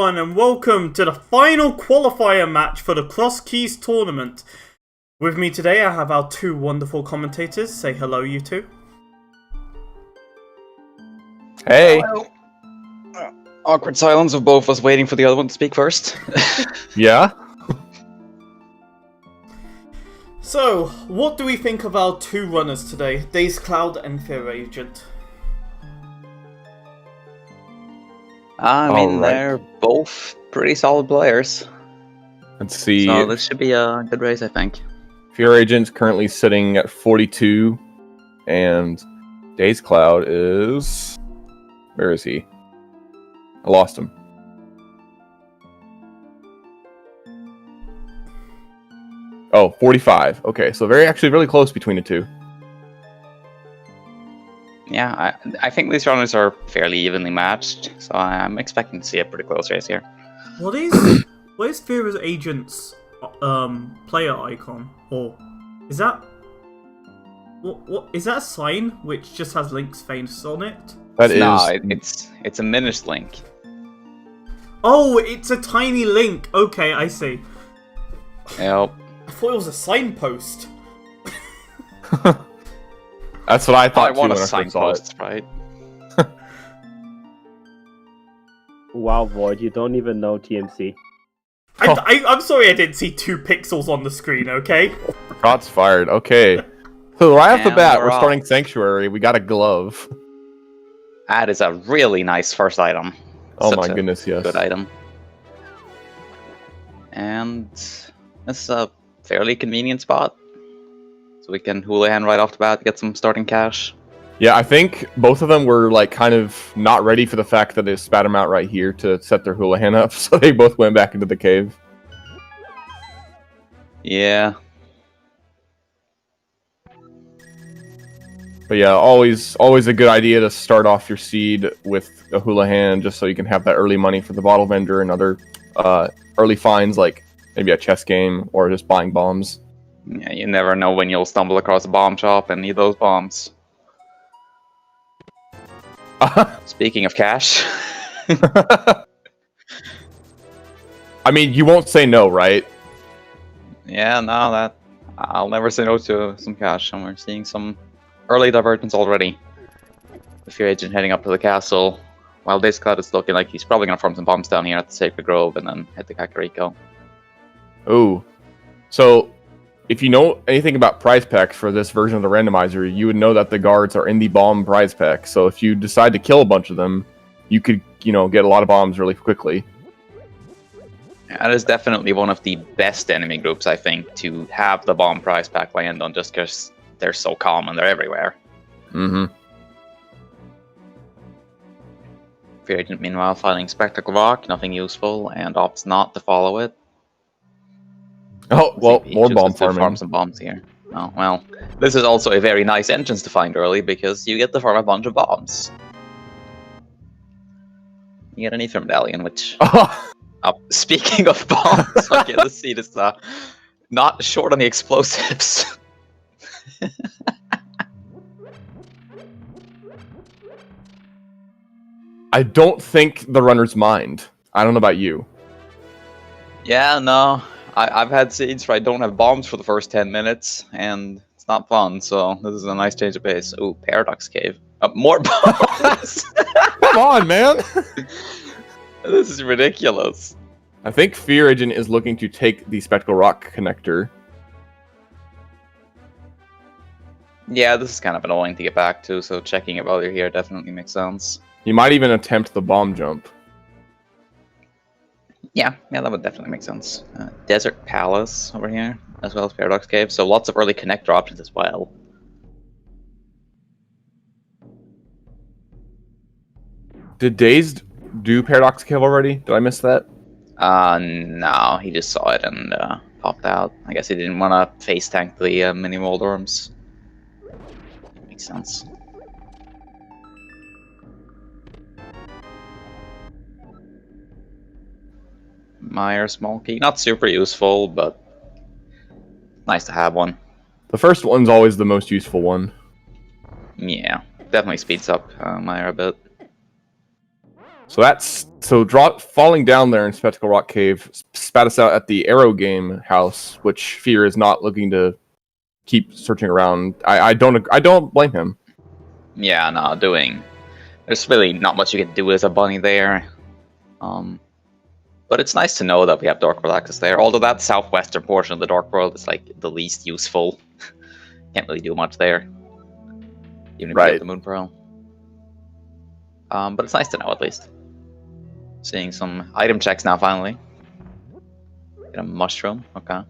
everyone, and welcome to the final qualifier match for the Cross Keys tournament. With me today, I have our two wonderful commentators. Say hello, you two. Hey. Hello. Awkward silence of both of us waiting for the other one to speak first. Yeah? So, what do we think of our two runners today? Days Cloud and Fear Agent. I mean, Alright. they're both pretty solid players. Let's see. So this should be a good race, I think. Fear Agent's currently sitting at 42, and Days Cloud is... Where is he? I lost him. Oh, 45. Okay, so actually really close between the two. Yeah, I think these runners are fairly evenly matched, so I'm expecting to see a pretty close race here. What is Fear Agent's player icon? Or is that what is that a sign which just has Link's face on it? It's a Minish Link. Oh, it's a tiny Link. Okay, I see. Yep. I thought it was a signpost. That's what I thought I too want when a I first saw it. signpost, right? Wow, Void, you don't even know TMC. I'm sorry I didn't see 2 pixels on the screen, okay? Shots fired. Okay. So right off the And bat, we're we're off. starting Sanctuary. We got a glove. That is a really nice first item. Oh Such my a goodness, yes. Good item. And this is a fairly convenient spot. So we can houlihan right off the bat to get some starting cash. Yeah, I think both of them were like kind of not ready for the fact that they spat them out right here to set their houlihan up, so they both went back into the cave. Yeah. But yeah, always a good idea to start off your seed with a houlihan just so you can have that early money for the bottle vendor and other early finds like maybe a chess game or just buying bombs. Yeah, you never know when you'll stumble across a bomb shop and need those bombs. Speaking of cash. I mean, you won't say no, right? Yeah, no, that I'll never say no to some cash, and we're seeing some early divergence already. The Fear Agent heading up to the castle, while Days Cloud is looking like he's probably gonna farm some bombs down here at the Sacred Grove and then head to Kakariko. Ooh. So, if you know anything about prize packs for this version of the randomizer, you would know that the guards are in the bomb prize pack. So if you decide to kill a bunch of them, you could, get a lot of bombs really quickly. That is definitely one of the best enemy groups, I think, to have the bomb prize pack land on, just because they're so calm and they're everywhere. Mm-hmm. Fear Agent, meanwhile, fighting Spectacle Rock, nothing useful, and opts not to follow it. Oh, well, He more chooses bomb to farming. farm some bombs here. Oh, well, this is also a very nice entrance to find early, because you get to farm a bunch of bombs. You get an Ether Medallion, which... speaking of bombs, okay, let's see this, not short on the explosives. I don't think the runners mind. I don't know about you. Yeah, no, I've had seeds where I don't have bombs for the first 10 minutes, and it's not fun, so this is a nice change of pace. Ooh, Paradox Cave. More bombs! Come on, man! This is ridiculous. I think Fear Agent is looking to take the Spectacle Rock connector. Yeah, this is kind of annoying to get back to, so checking it while you're here definitely makes sense. He might even attempt the bomb jump. Yeah, that would definitely make sense. Desert Palace over here, as well as Paradox Cave, so lots of early connector options as well. Did Dazed do Paradox Cave already? Did I miss that? No, he just saw it and popped out. I guess he didn't want to face tank the mini Moldorms. Makes sense. Meyer small key, not super useful, but nice to have one. The first one's always the most useful one. Yeah, definitely speeds up Meyer a bit. Falling down there in Spectacle Rock Cave spat us out at the Arrow Game house, which Fear is not looking to keep searching around. I don't blame him. Yeah, no, there's really not much you can do as a bunny there. But it's nice to know that we have Dark World access there. Although that southwestern portion of the Dark World is like the least useful. Can't really do much there. Even if you have the Moon Pearl. But it's nice to know at least. Seeing some item checks now finally. Get a mushroom, okay.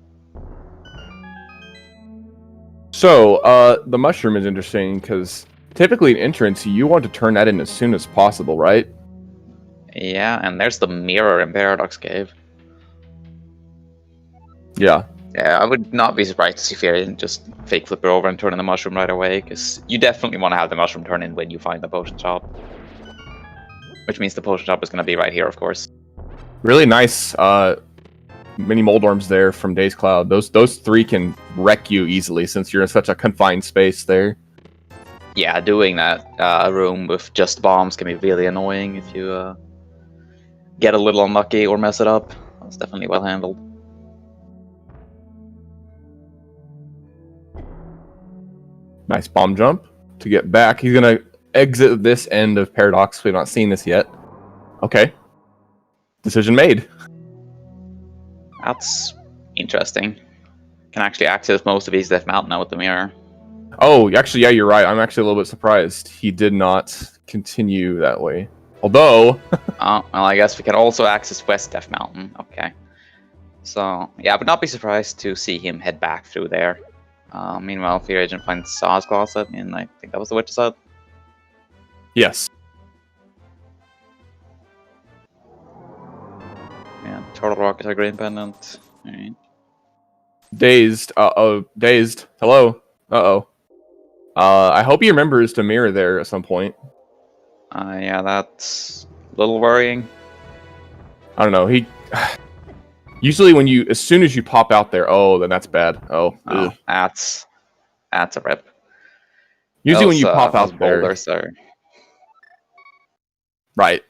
So, the mushroom is interesting because typically in entrance you want to turn that in as soon as possible, right? Yeah, and there's the mirror in Paradox Cave. Yeah. Yeah, I would not be surprised to see Fear just fake flip it over and turn in the mushroom right away, because you definitely want to have the mushroom turn in when you find the potion shop. Which means the potion shop is going to be right here, of course. Really nice mini Moldorms there from Days Cloud. Those three can wreck you easily since you're in such a confined space there. Yeah, doing that room with just bombs can be really annoying if you get a little unlucky or mess it up. That's definitely well handled. Nice bomb jump to get back. He's gonna exit this end of Paradox. We've not seen this yet. Okay. Decision made. That's interesting. Can actually access most of East Death Mountain now with the mirror. Oh, actually, yeah, you're right. I'm actually a little bit surprised he did not continue that way. Although... well, I guess we can also access West Death Mountain. Okay. So, yeah, I would not be surprised to see him head back through there. Meanwhile, Fear Agent finds Saw's Closet, and I think that was the Witch's Hut. Yes. Yeah, Turtle Rock is our green pendant. Alright. Dazed. Dazed. Hello. Uh-oh. I hope he remembers to mirror there at some point. Yeah, that's a little worrying. I don't know. He... Usually as soon as you pop out there, oh, then that's bad. Oh, that's a rip. Usually when you pop out there... boulders there. Right.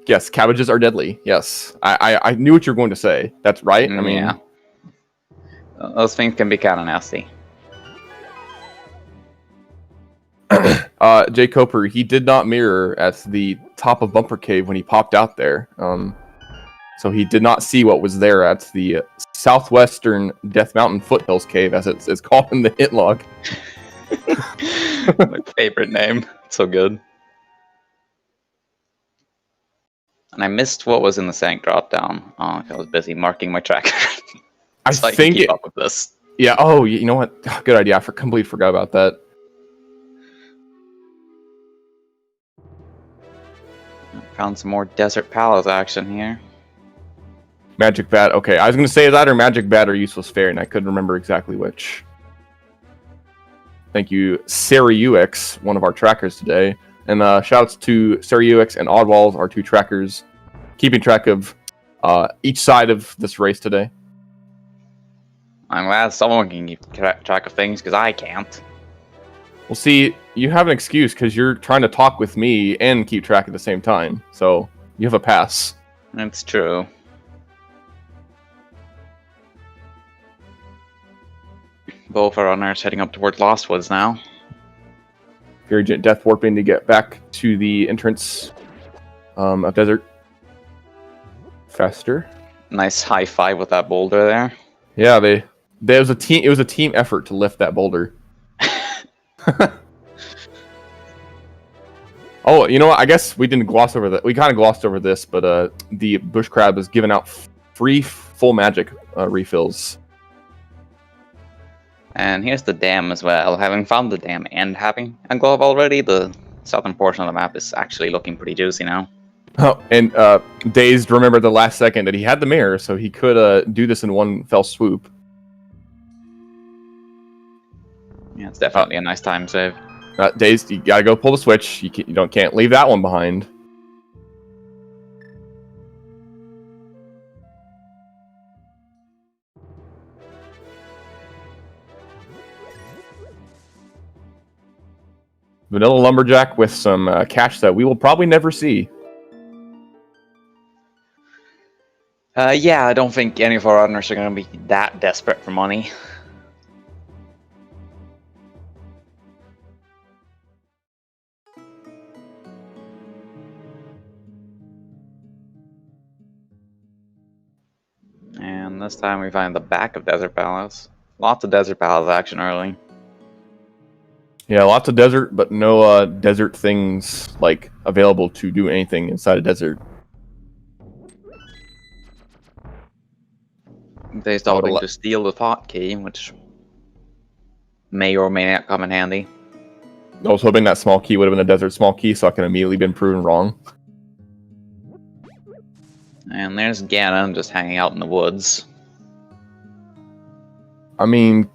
Yes, cabbages are deadly. Yes. I knew what you were going to say. That's right. I mean... Yeah. Those things can be kind of nasty. Jay Coper, he did not mirror at the top of Bumper Cave when he popped out there. So he did not see what was there at the southwestern Death Mountain Foothills Cave, as it's called in the hit log. My favorite name. It's so good. And I missed what was in the Sank drop-down. I was busy marking my tracker. I think keep up with this. Yeah, oh, you know what? Good idea. I completely forgot about that. Found some more Desert Palace action here. Magic Bat. Okay, I was going to say that or Magic Bat or Useless Fairy, and I couldn't remember exactly which. Thank you, Sari UX, one of our trackers today. And shouts to Sari UX and Oddwalls, our two trackers, keeping track of each side of this race today. I'm glad someone can keep track of things, because I can't. Well, see, you have an excuse, because you're trying to talk with me and keep track at the same time. So, you have a pass. That's true. Both are runners heading up towards Lost Woods now. Fear Agent death warping to get back to the entrance of Desert faster. Nice high five with that boulder there. Yeah, there was a team. It was a team effort to lift that boulder. Oh, you know what? I guess we didn't gloss over that. We kind of glossed over this, but the bush crab has given out free full magic refills. And here's the dam as well. Having found the dam and having a glove already, the southern portion of the map is actually looking pretty juicy now. Oh, and Dazed remembered the last second that he had the mirror, so he could do this in one fell swoop. Yeah, it's definitely a nice time save. Dazed, you gotta go pull the switch. You can't leave that one behind. Vanilla lumberjack with some cash that we will probably never see. Yeah, I don't think any of our owners are going to be that desperate for money. And this time we find the back of Desert Palace. Lots of Desert Palace action early. Yeah, lots of desert, but no desert things like available to do anything inside a desert. They stopping to steal the pot key, which may or may not come in handy. I was hoping that small key would have been a desert small key, so I can immediately been proven wrong. And there's Ganon just hanging out in the woods. I mean,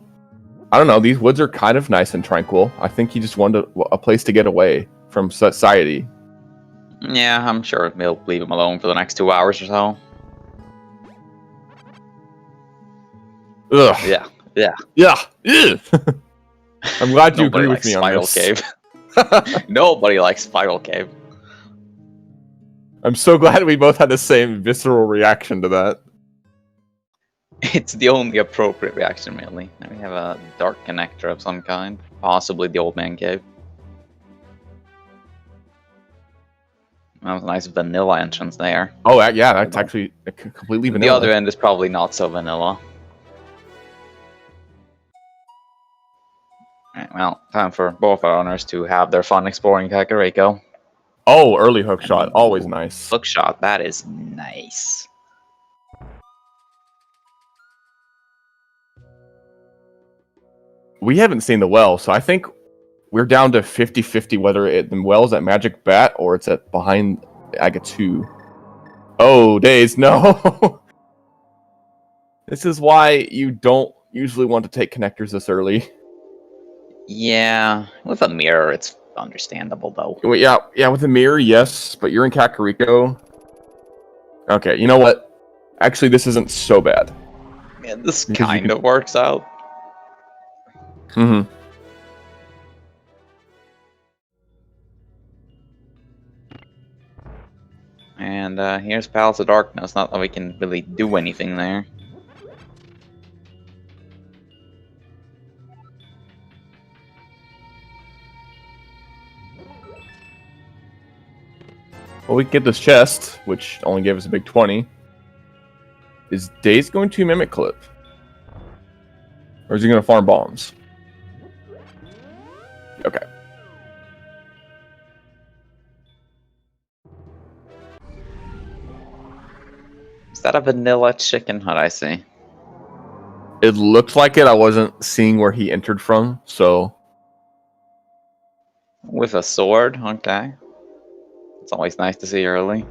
I don't know. These woods are kind of nice and tranquil. I think he just wanted a place to get away from society. Yeah, I'm sure they'll leave him alone for the next 2 hours or so. Ugh. Yeah, yeah. Yeah. Ugh. I'm glad you agree with me on Spiral this. Cave. Nobody likes Spiral Cave. I'm so glad we both had the same visceral reaction to that. It's the only appropriate reaction, really. Now we have a dark connector of some kind. Possibly the Old Man Cave. That was a nice vanilla entrance there. Oh, yeah, that's actually completely vanilla. The other end is probably not so vanilla. Right, well, time for both our owners to have their fun exploring Kakariko. Oh, early hook shot. Always nice. Hook shot, that is nice. We haven't seen the well, so I think we're down to 50-50 whether the well's at Magic Bat or it's at behind Aga 2. Oh, days, no! This is why you don't usually want to take connectors this early. Yeah, with a mirror, it's understandable, though. Wait, yeah, with a mirror, yes, but you're in Kakariko. Okay, you know what? Actually, this isn't so bad. Yeah, this kind of works out. Mm-hmm. And here's Palace of Darkness. Not that we can really do anything there. Well, we can get this chest, which only gave us a big 20. Is Days going to Mimic Clip? Or is he going to farm bombs? Okay. Is that a vanilla chicken hut I see? It looked like it. I wasn't seeing where he entered from, so... With a sword? Okay. It's always nice to see early.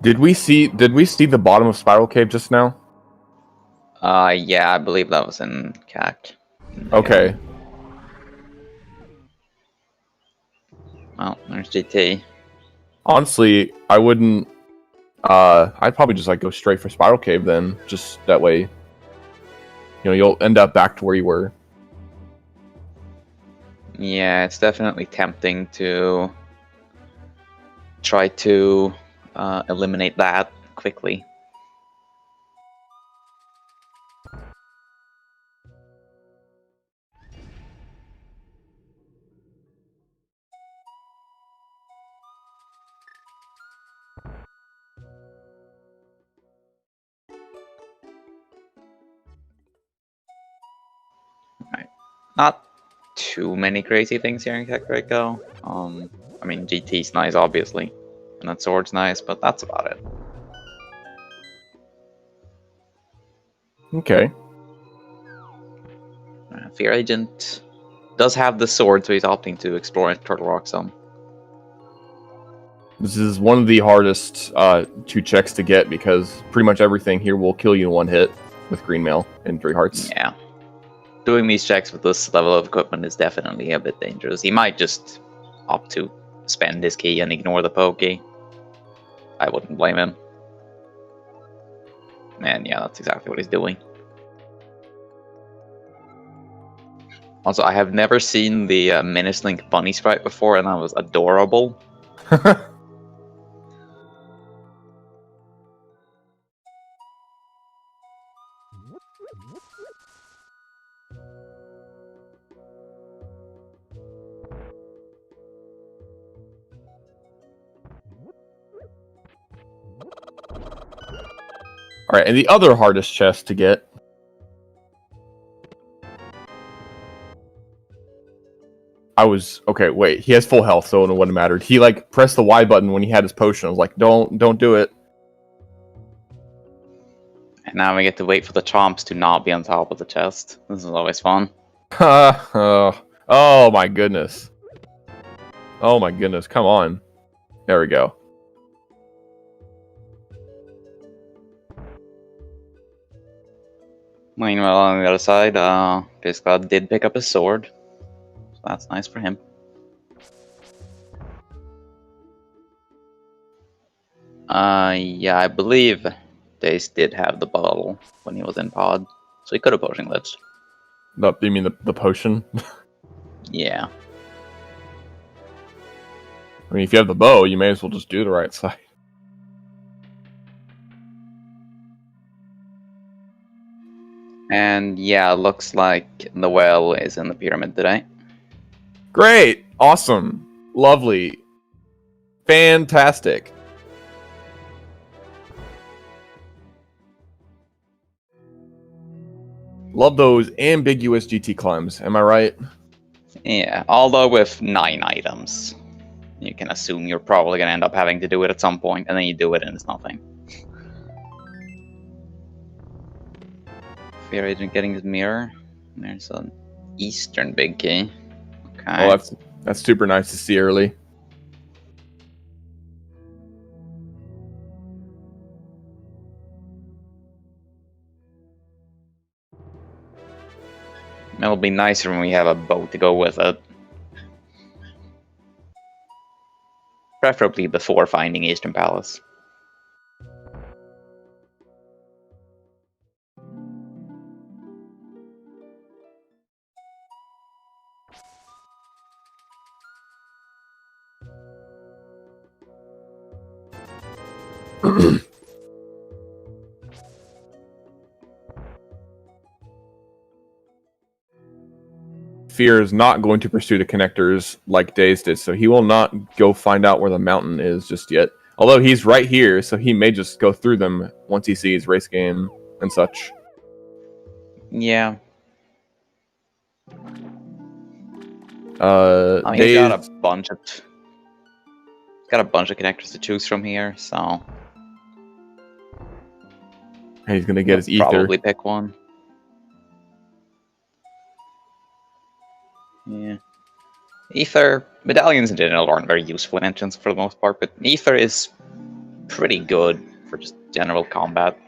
Did we see the bottom of Spiral Cave just now? Yeah, I believe that was in CAC. Okay. Well, there's GT. Honestly, I wouldn't... I'd probably just go straight for Spiral Cave then. Just that way, you'll end up back to where you were. Yeah, it's definitely tempting to try to eliminate that quickly. Right. Not too many crazy things here in Kakariko. I mean, GT's nice, obviously, and that sword's nice, but that's about it. Okay. Fear Agent does have the sword, so he's opting to explore Turtle Rock some. This is one of the hardest 2 checks to get because pretty much everything here will kill you in 1 hit with Green Mail and 3 hearts. Yeah. Doing these checks with this level of equipment is definitely a bit dangerous. He might just opt to spend his key and ignore the pokey. I wouldn't blame him. And yeah, that's exactly what he's doing. Also, I have never seen the Menace Link bunny sprite before, and that was adorable. Alright, and the other hardest chest to get. Okay, wait, he has full health, so it wouldn't have mattered. He like pressed the Y button when he had his potion. I was like, don't do it. And now we get to wait for the chomps to not be on top of the chest. This is always fun. Oh my goodness. Oh my goodness, come on. There we go. Meanwhile, on the other side, Biscloud did pick up his sword. So that's nice for him. Yeah, I believe Dace did have the bottle when he was in pod. So he could have potion glitched. You mean the potion? Yeah. I mean, if you have the bow, you may as well just do the right side. And yeah, looks like the well is in the pyramid today. Great! Awesome! Lovely! Fantastic! Love those ambiguous GT climbs, am I right? Yeah, although with 9 items. You can assume you're probably going to end up having to do it at some point, and then you do it and it's nothing. Fear Agent getting his mirror. There's an Eastern big key. Okay. Oh, that's super nice to see early. It'll be nicer when we have a boat to go with it. Preferably before finding Eastern Palace. Fear is not going to pursue the connectors like Daze did, so he will not go find out where the mountain is just yet. Although he's right here, so he may just go through them once he sees race game and such. Yeah. He's Daze... got a bunch of connectors to choose from here, so he's gonna get his ether. probably pick one. Yeah. Ether, medallions in general aren't very useful in entrance for the most part, but Ether is pretty good for just general combat.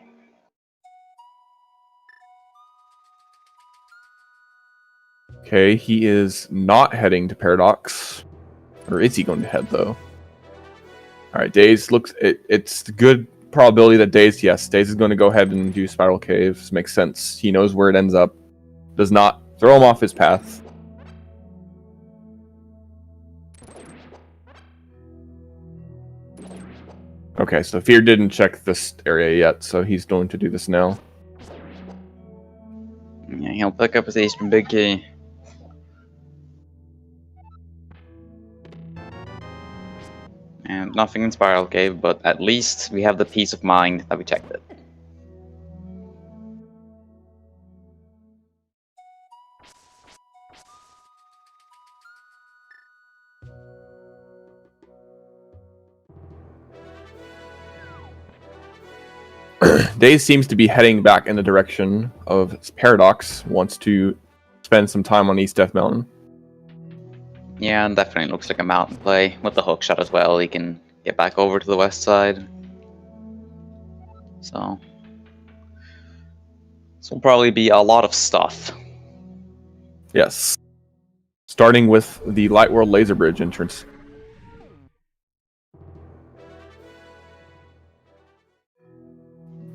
Okay, he is not heading to Paradox. Or is he going to head, though? Alright, Daze looks... It's a good probability that Daze is going to go ahead and do Spiral Caves. Makes sense. He knows where it ends up. Does not throw him off his path. Okay, so Fear didn't check this area yet, so he's going to do this now. Yeah, he'll pick up his Eastern big key. And nothing in Spiral Cave, but at least we have the peace of mind that we checked it. Daze seems to be heading back in the direction of Paradox, wants to spend some time on East Death Mountain. Yeah, and definitely looks like a mountain play. With the hook shot as well, he can get back over to the west side. So this will probably be a lot of stuff. Yes. Starting with the Light World Laser Bridge entrance.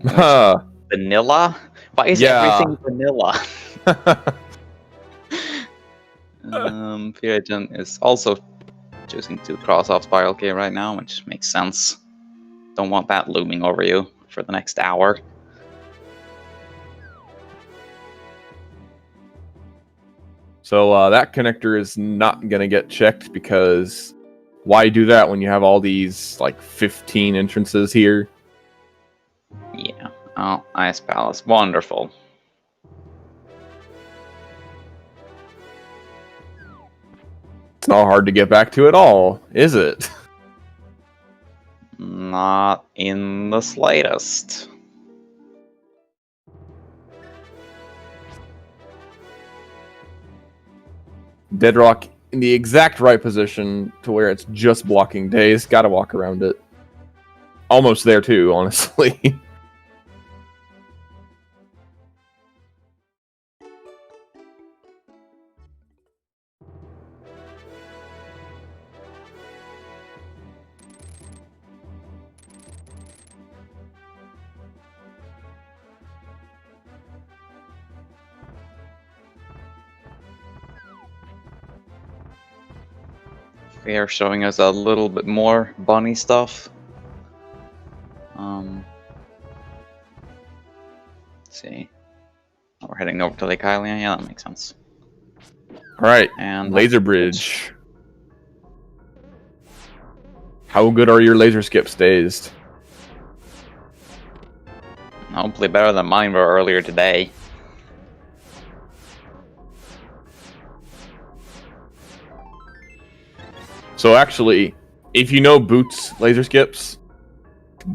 Vanilla? Why is everything vanilla? Fear Agent is also choosing to cross off Spiral Cave right now, which makes sense. Don't want that looming over you for the next hour. So that connector is not going to get checked because why do that when you have all these like 15 entrances here? Yeah. Oh, Ice Palace. Wonderful. It's not hard to get back to at all, is it? Not in the slightest. Deadrock in the exact right position to where it's just blocking Days. Gotta walk around it. Almost there too, honestly. They are showing us a little bit more bunny stuff. Let's see. Oh, we're heading over to Lake Hylia. Yeah, that makes sense. Alright, And laser bridge. How good are your laser skips, Dazed? Hopefully better than mine were earlier today. So actually, if you know Boots laser skips,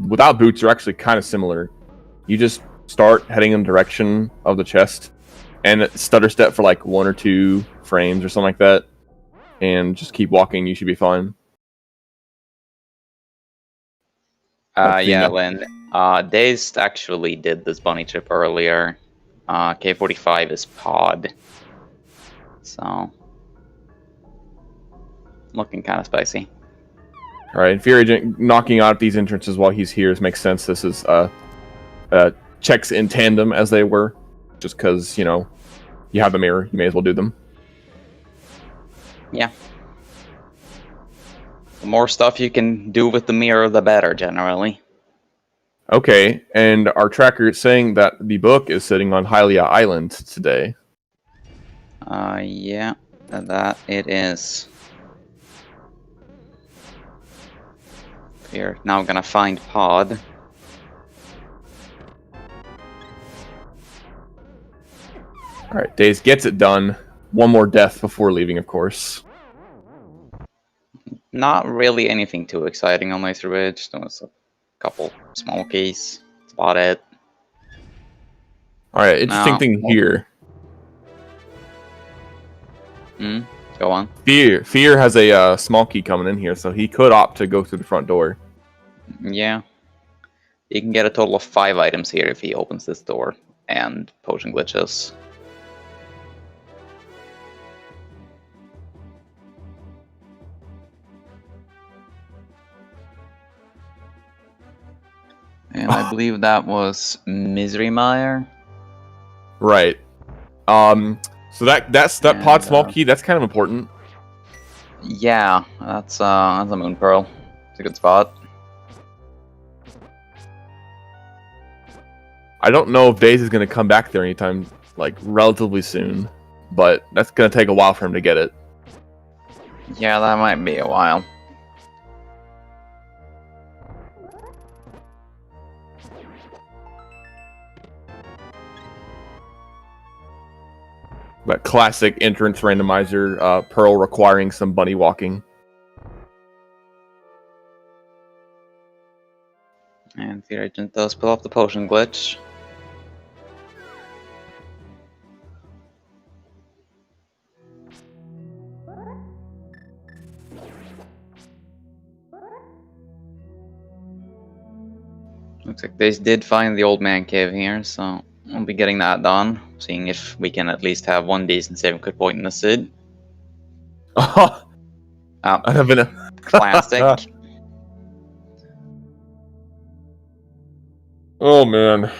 without Boots are actually kind of similar. You just start heading in the direction of the chest and stutter step for like 1 or 2 frames or something like that, and just keep walking. You should be fine. Yeah, Lynn. Dazed actually did this bunny trip earlier. K45 is pod. So, looking kind of spicy. Alright, Fear Agent knocking out these entrances while he's here makes sense. This is checks in tandem as they were. Just because, you know, you have the mirror, you may as well do them. Yeah. The more stuff you can do with the mirror, the better, generally. Okay, and our tracker is saying that the book is sitting on Hylia Island today. Yeah, that it is. We're now gonna find pod. Alright, Daze gets it done. One more death before leaving, of course. Not really anything too exciting on Laser Ridge. There was a couple small keys. That's about it. Alright, interesting Now- thing here. Go on. Fear has a small key coming in here, so he could opt to go through the front door. Yeah. You can get a total of 5 items here if he opens this door. And potion glitches. And I believe that was Misery Mire. Right. So that's that pod small key, that's kind of important. Yeah, that's a Moon Pearl. It's a good spot. I don't know if Daze is going to come back there anytime, like, relatively soon. But that's going to take a while for him to get it. Yeah, that might be a while. That classic entrance randomizer, Pearl requiring some bunny walking. And Fear Agent does pull up the potion glitch. Looks like they did find the old man cave here, so we'll be getting that done. Seeing if we can at least have one decent saving quick point in the SID. I have been a Classic. Oh man.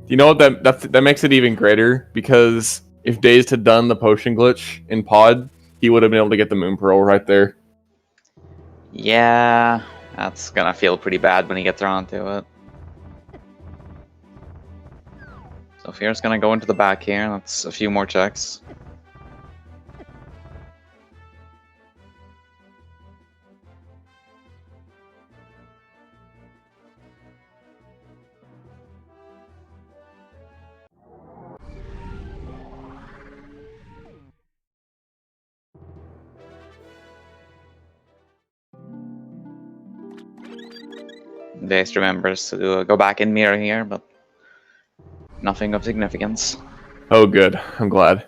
You know what that makes it even greater, because If Dazed had done the potion glitch in Pod, he would have been able to get the Moon Pearl right there. Yeah, that's gonna feel pretty bad when he gets around to it. So Fear's gonna go into the back here. That's a few more checks. Dace remembers to go back in mirror here, but nothing of significance. Oh, good. I'm glad.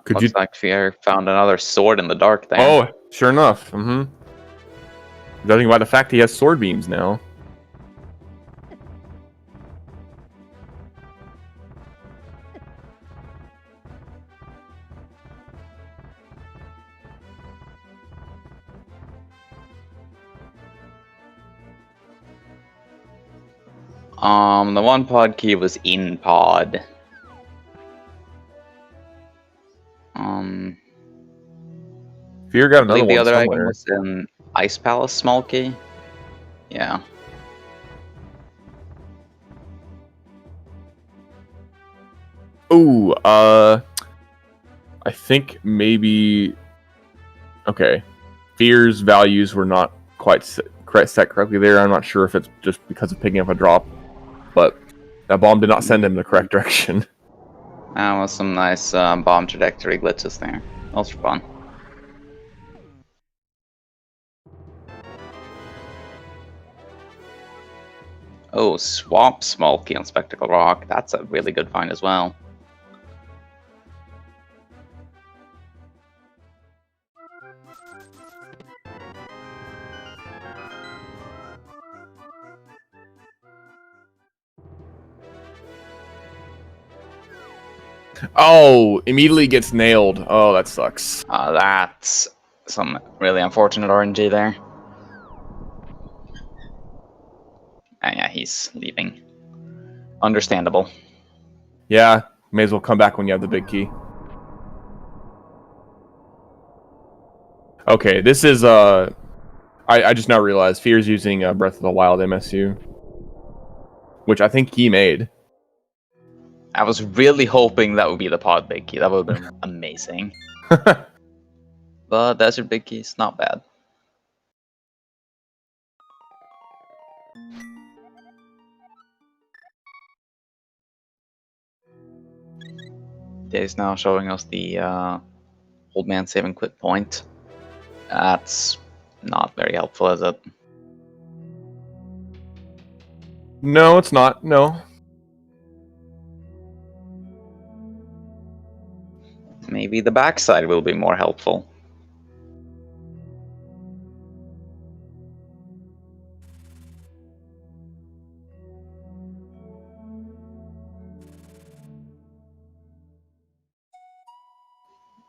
Could Looks like Fear found another sword in the dark there. Oh, sure enough. Judging by the fact he has sword beams now. The one pod key was in pod. Fear got I another believe the one other item somewhere. was in Ice Palace small key. Yeah. Ooh, I think maybe. Okay, Fear's values were not quite set correctly there. I'm not sure if it's just because of picking up a drop, but that bomb did not send him in the correct direction. That was some nice bomb trajectory glitches there. Those were fun. Oh, Swamp Smokey on Spectacle Rock. That's a really good find as well. Oh, immediately gets nailed. Oh, that sucks. That's some really unfortunate RNG there. And yeah, he's leaving. Understandable. Yeah, may as well come back when you have the big key. Okay, this is I just now realized Fear's using Breath of the Wild MSU, which I think he made. I was really hoping that would be the pod big key. That would have been amazing. But Desert Big Key is not bad. Dave's now showing us the old man save and quit point. That's not very helpful, is it? No, it's not. No. Maybe the backside will be more helpful.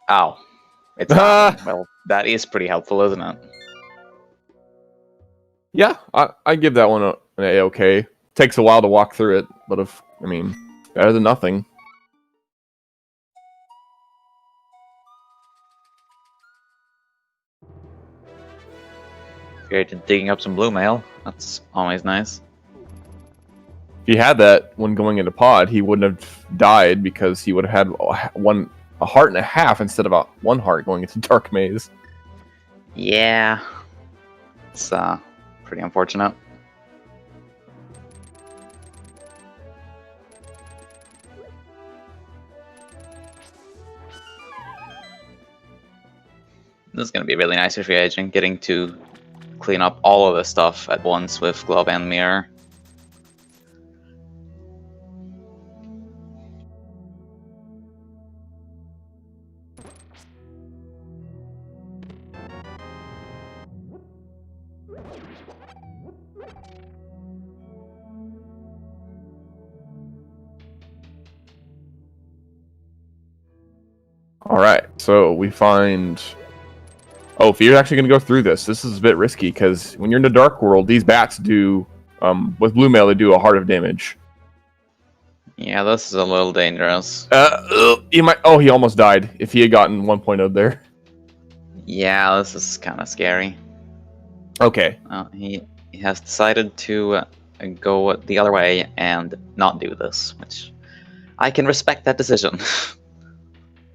Ow. It's well, that is pretty helpful, isn't it? Yeah, I give that one an A-okay. Takes a while to walk through it, but I mean, better than nothing. Great, digging up some blue mail. That's always nice. If he had that when going into pod, he wouldn't have died because he would have had a heart and a half instead of one heart going into Dark Maze. Yeah. It's pretty unfortunate. This is going to be really nice if you're agent getting to clean up all of the stuff at once with glove and mirror. All right, so we find Oh, if you're actually going to go through this, this is a bit risky because when you're in the Dark World, these bats do, with blue mail, they do a heart of damage. Yeah, this is a little dangerous. You might. Oh, he almost died if he had gotten 1.0 there. Yeah, this is kind of scary. Okay. He has decided to go the other way and not do this, which I can respect that decision.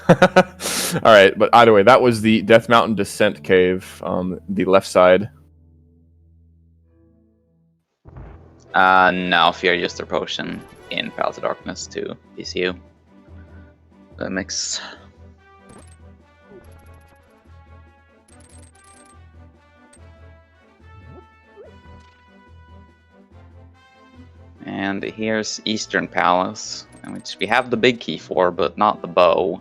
All right, but either way, that was the Death Mountain Descent Cave on the left side. Now Fear used their potion in Palace of Darkness to PCU. The mix. And here's Eastern Palace, which we have the big key for, but not the bow.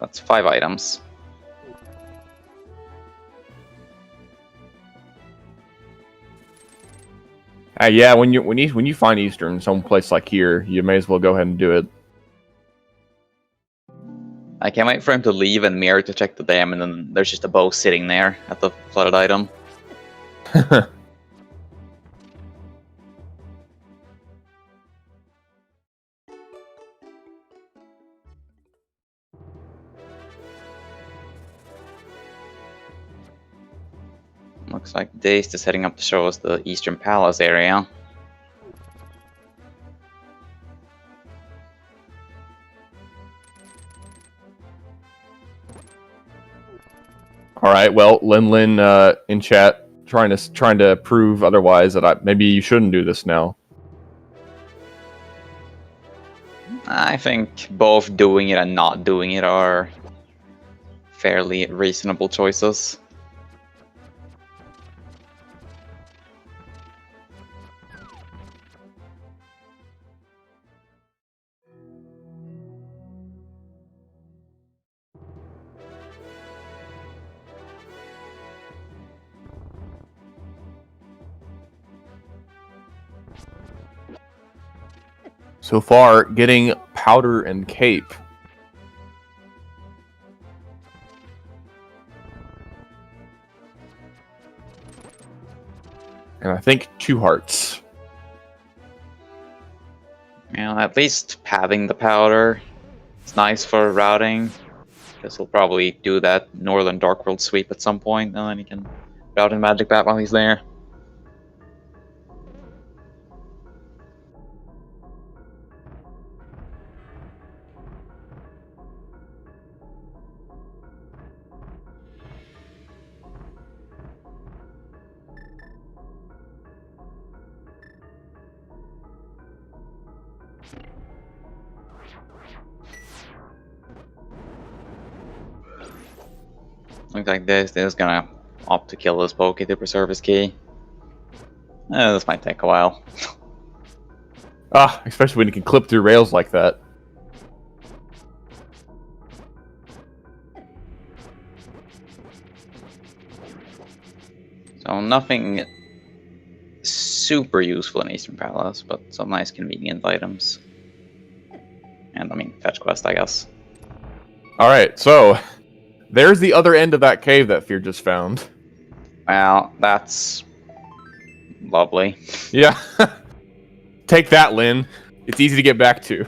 That's 5 items. Yeah, when you find Eastern, some place like here, you may as well go ahead and do it. I can't wait for him to leave and mirror to check the dam, and then there's just a bow sitting there at the flooded item. Looks like Dazed is heading up to show us the Eastern Palace area. All right. Well, Lin in chat trying to prove otherwise that maybe you shouldn't do this now. I think both doing it and not doing it are fairly reasonable choices. So far, getting powder and cape. And I think 2 hearts. Well, at least having the powder, it's nice for routing. Because he'll probably do that Northern Dark World sweep at some point, and then he can route in Magic Bat while he's there. Looks like this is gonna opt to kill this Pokey to preserve his key. This might take a while. Especially when you can clip through rails like that. So nothing super useful in Eastern Palace, but some nice convenient items. And I mean, fetch quest, I guess. Alright, so there's the other end of that cave that Fear just found. Well, that's lovely. Yeah. Take that, Lynn. It's easy to get back to.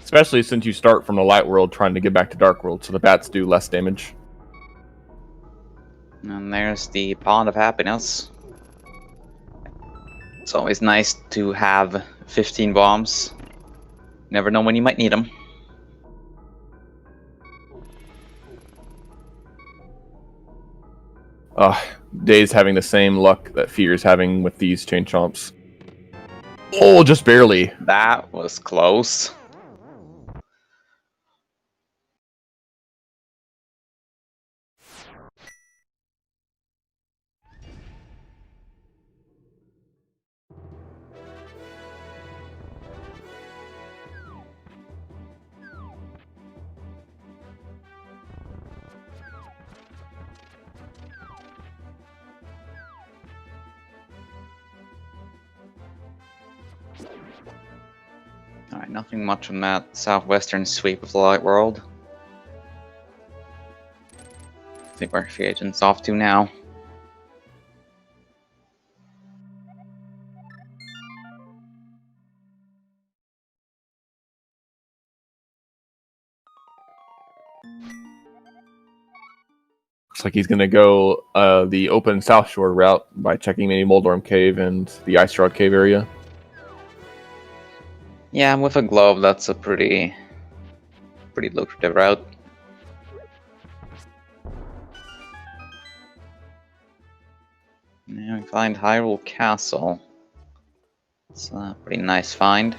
Especially since you start from the light world trying to get back to dark world, so the bats do less damage. And there's the Pond of Happiness. It's always nice to have 15 bombs. Never know when you might need them. Day's having the same luck that Fear's having with these chain chomps. Oh, just barely. That was close. Alright, nothing much on that southwestern sweep of the light world. I think where Free Agent's off to now. Looks like he's gonna go the open South Shore route by checking maybe Moldorm Cave and the Ice Rod Cave area. Yeah, with a glove, that's a pretty lucrative route. Now we find Hyrule Castle. It's a pretty nice find.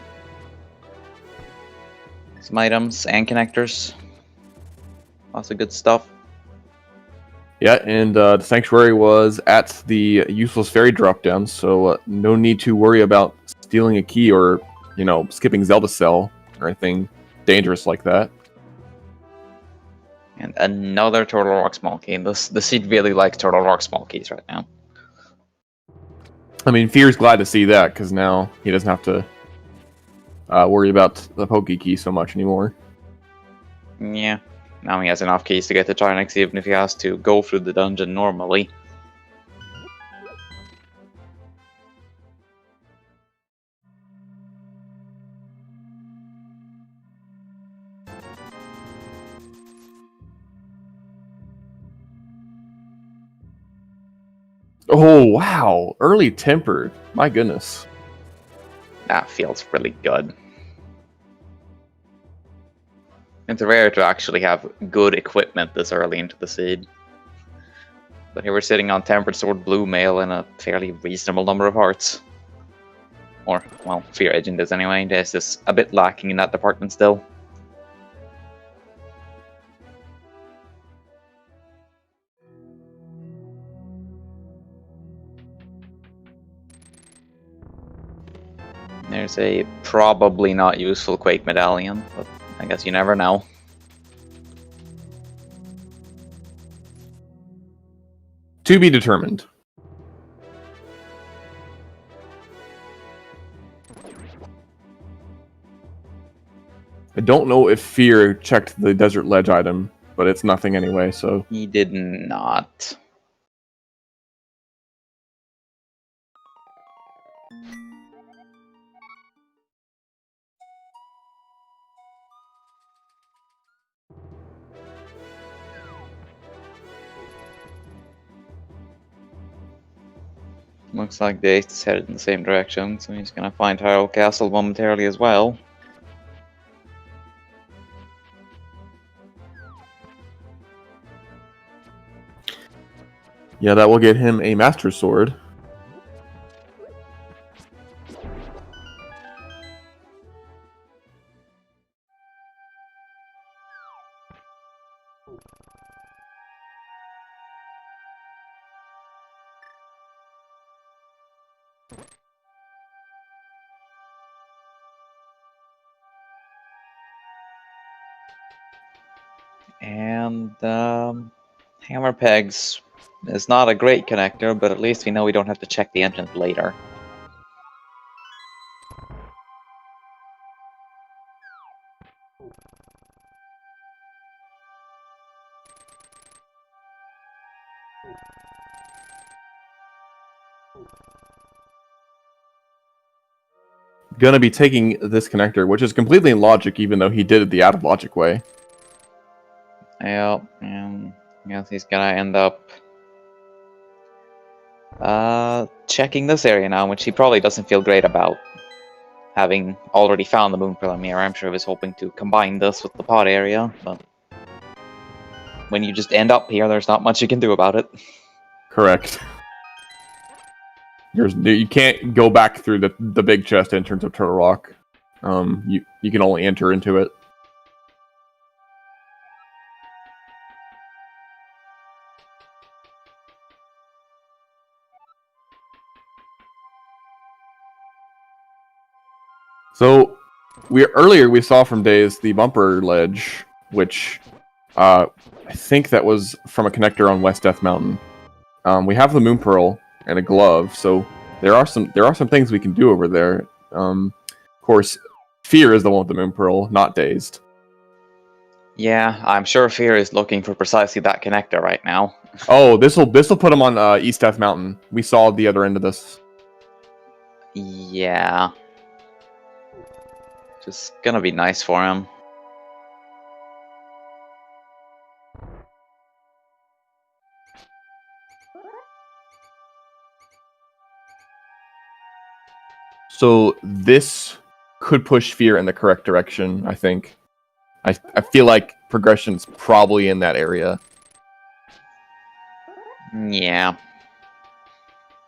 Some items and connectors. Lots of good stuff. Yeah, and the Sanctuary was at the useless fairy drop-down, so no need to worry about stealing a key or, you know, skipping Zelda Cell or anything dangerous like that. And another Turtle Rock Small Key. The seed really likes Turtle Rock Small Keys right now. I mean, Fear's glad to see that, because now he doesn't have to worry about the Poke Key so much anymore. Yeah. Now he has enough keys to get to Trinix, even if he has to go through the dungeon normally. Oh, wow. Early Tempered. My goodness. That feels really good. It's rare to actually have good equipment this early into the seed. But here we're sitting on Tempered Sword Blue Mail and a fairly reasonable number of hearts. Or, well, Fear Agent is anyway. There's just a bit lacking in that department still. There's a probably not useful Quake Medallion, but I guess you never know. To be determined. I don't know if Fear checked the Desert Ledge item, but it's nothing anyway, so... He did not. Looks like the Ace is headed in the same direction, so he's gonna find Hyrule Castle momentarily as well. Yeah, that will get him a Master Sword. And Hammer Pegs is not a great connector, but at least we know we don't have to check the engine later. Gonna be taking this connector, which is completely in logic, even though he did it the out of logic way. Yep, and I guess he's gonna end up checking this area now, which he probably doesn't feel great about. Having already found the Moon Pillar, I'm sure he was hoping to combine this with the pod area, but when you just end up here, there's not much you can do about it. Correct. You can't go back through the big chest entrance of Turtle Rock. You can only enter into it. So, earlier we saw from Days the bumper ledge, which I think that was from a connector on West Death Mountain. We have the Moon Pearl and a glove, so there are some things we can do over there. course, Fear is the one with the Moon Pearl, not Dazed. Yeah, I'm sure Fear is looking for precisely that connector right now. Oh, this'll put him on East F Mountain. We saw the other end of this. Yeah. Just gonna be nice for him. So this could push Fear in the correct direction, I think. I feel like progression's probably in that area. Yeah.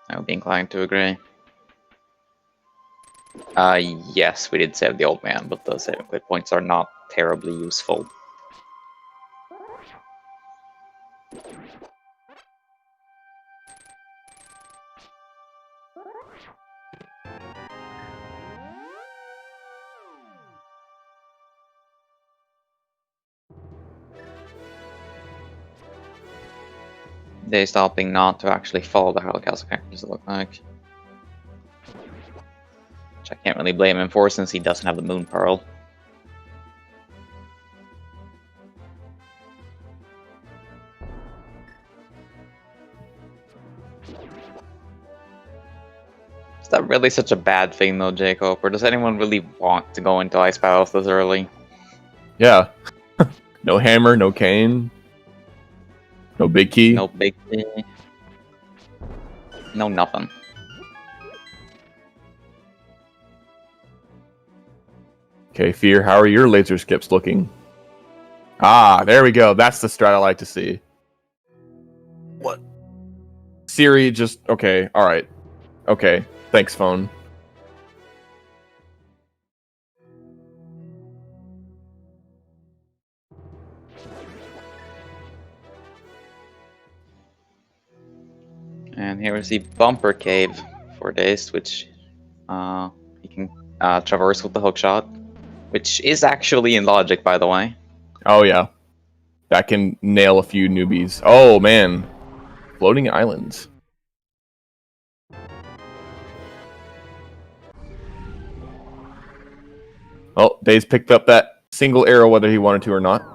I would be inclined to agree. Yes, we did save the old man, but the saving quit points are not terribly useful. They stopping not to actually follow the Harlow Castle characters, it look like. Which I can't really blame him for since he doesn't have the Moon Pearl. Is that really such a bad thing though, Jacob? Or does anyone really want to go into Ice Palace this early? Yeah. No hammer, no cane. No big key. No big key. No nothing. Okay, Fear, how are your laser skips looking? Ah, there we go. That's the strat I like to see. What? Siri just... Okay, alright. Okay, thanks, phone. And here is the Bumper Cave for Dazed, which he can traverse with the hookshot. Which is actually in logic, by the way. Oh, yeah. That can nail a few newbies. Oh, man. Floating islands. Well, Daze picked up that single arrow whether he wanted to or not.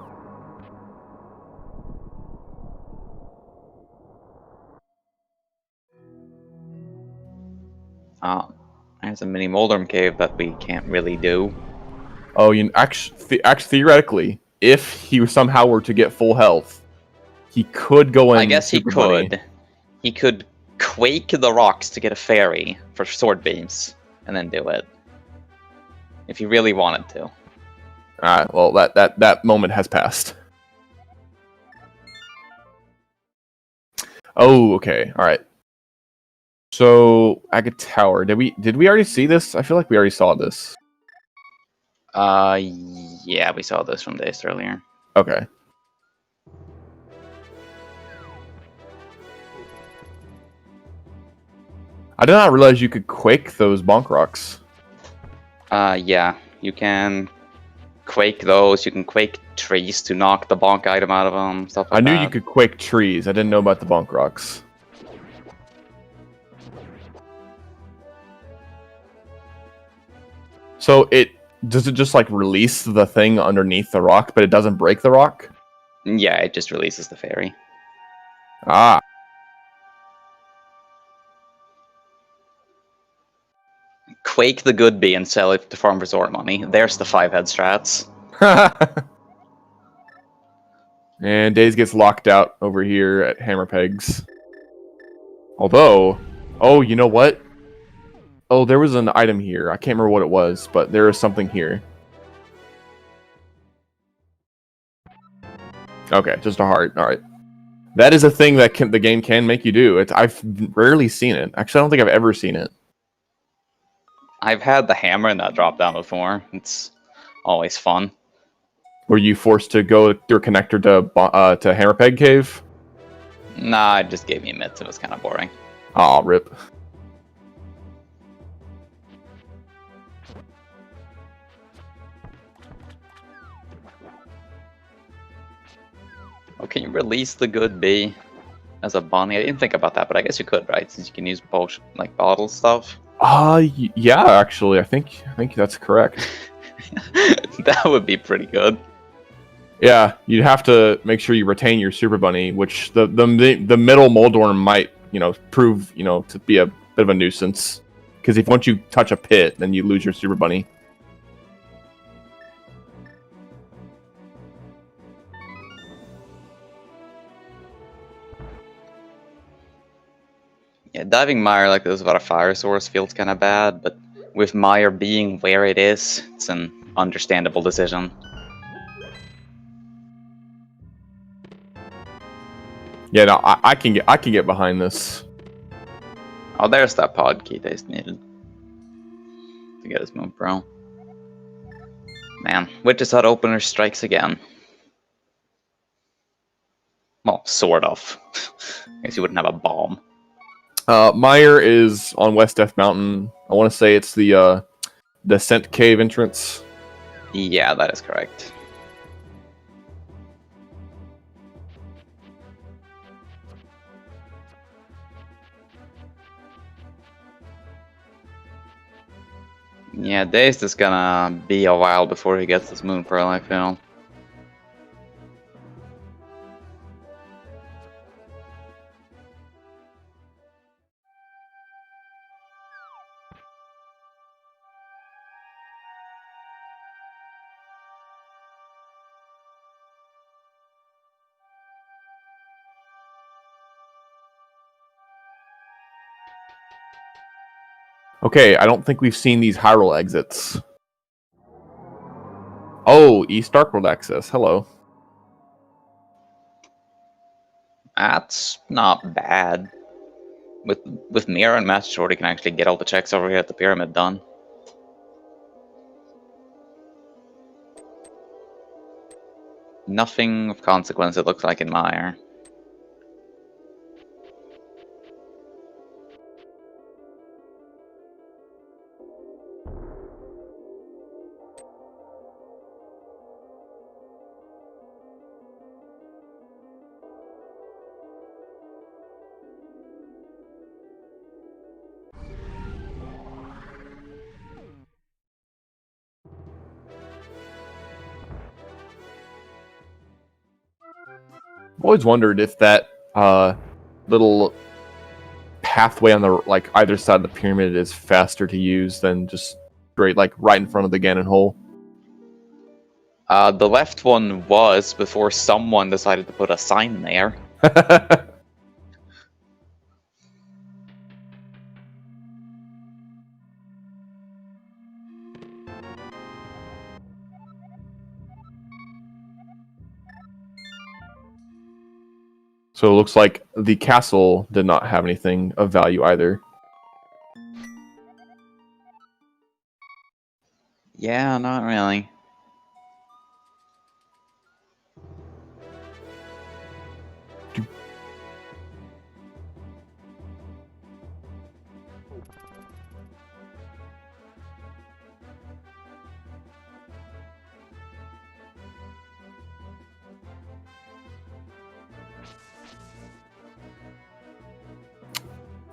There's a mini Moldrum Cave that we can't really do. Oh, actually, theoretically, if he somehow were to get full health, he could go in. I guess he Super Bunny. could. He could quake the rocks to get a fairy for sword beams, and then do it. If he really wanted to. Alright, well, that moment has passed. Oh, okay, alright. So, Agate Tower. Did we already see this? I feel like we already saw this. Yeah, we saw this from Dazed earlier. Okay. I did not realize you could quake those bonk rocks. Yeah, you can quake those, you can quake trees to knock the bonk item out of them, stuff like I knew that. you could quake trees. I didn't know about the bonk rocks. So does it just like release the thing underneath the rock, but it doesn't break the rock? Yeah, it just releases the fairy. Ah. Quake the good bee and sell it to farm resort money. There's the 5-head strats. And Daze gets locked out over here at Hammer Pegs. Although, oh, you know what? Oh, there was an item here. I can't remember what it was, but there is something here. Okay, just a heart. All right. That is a thing that the game can make you do. I've rarely seen it. Actually, I don't think I've ever seen it. I've had the hammer in that drop down before. It's always fun. Were you forced to go through a connector to Hammerpeg Cave? Nah, it just gave me mitts. It was kind of boring. Aw, rip. Oh, can you release the good bee as a bunny? I didn't think about that, but I guess you could, right? Since you can use potion, like bottle stuff. Yeah, actually, I think that's correct. That would be pretty good. Yeah, you'd have to make sure you retain your Super Bunny, which the middle Moldorm might, prove, to be a bit of a nuisance. Because if once you touch a pit, then you lose your Super Bunny. Yeah, diving Mire like this without a fire source feels kind of bad, but with Mire being where it is, it's an understandable decision. Yeah, no, I can get behind this. Oh, there's that pod key taste needed to get his move, bro. Man, Witch's Hut opener strikes again. Well, sort of. I guess you wouldn't have a bomb. Mire is on West Death Mountain. I want to say it's the Descent Cave entrance. Yeah, that is correct. Yeah, Dazed is gonna be a while before he gets this Moon Pearl, I feel. Okay, I don't think we've seen these Hyrule exits. Oh, East Dark World access. Hello. That's not bad. With Mira and Master Sword, he can actually get all the checks over here at the pyramid done. Nothing of consequence, it looks like, in Mire. I've always wondered if that little pathway on the either side of the pyramid is faster to use than just straight right in front of the Ganon hole. The left one was before someone decided to put a sign there. So it looks like the castle did not have anything of value either. Yeah, not really.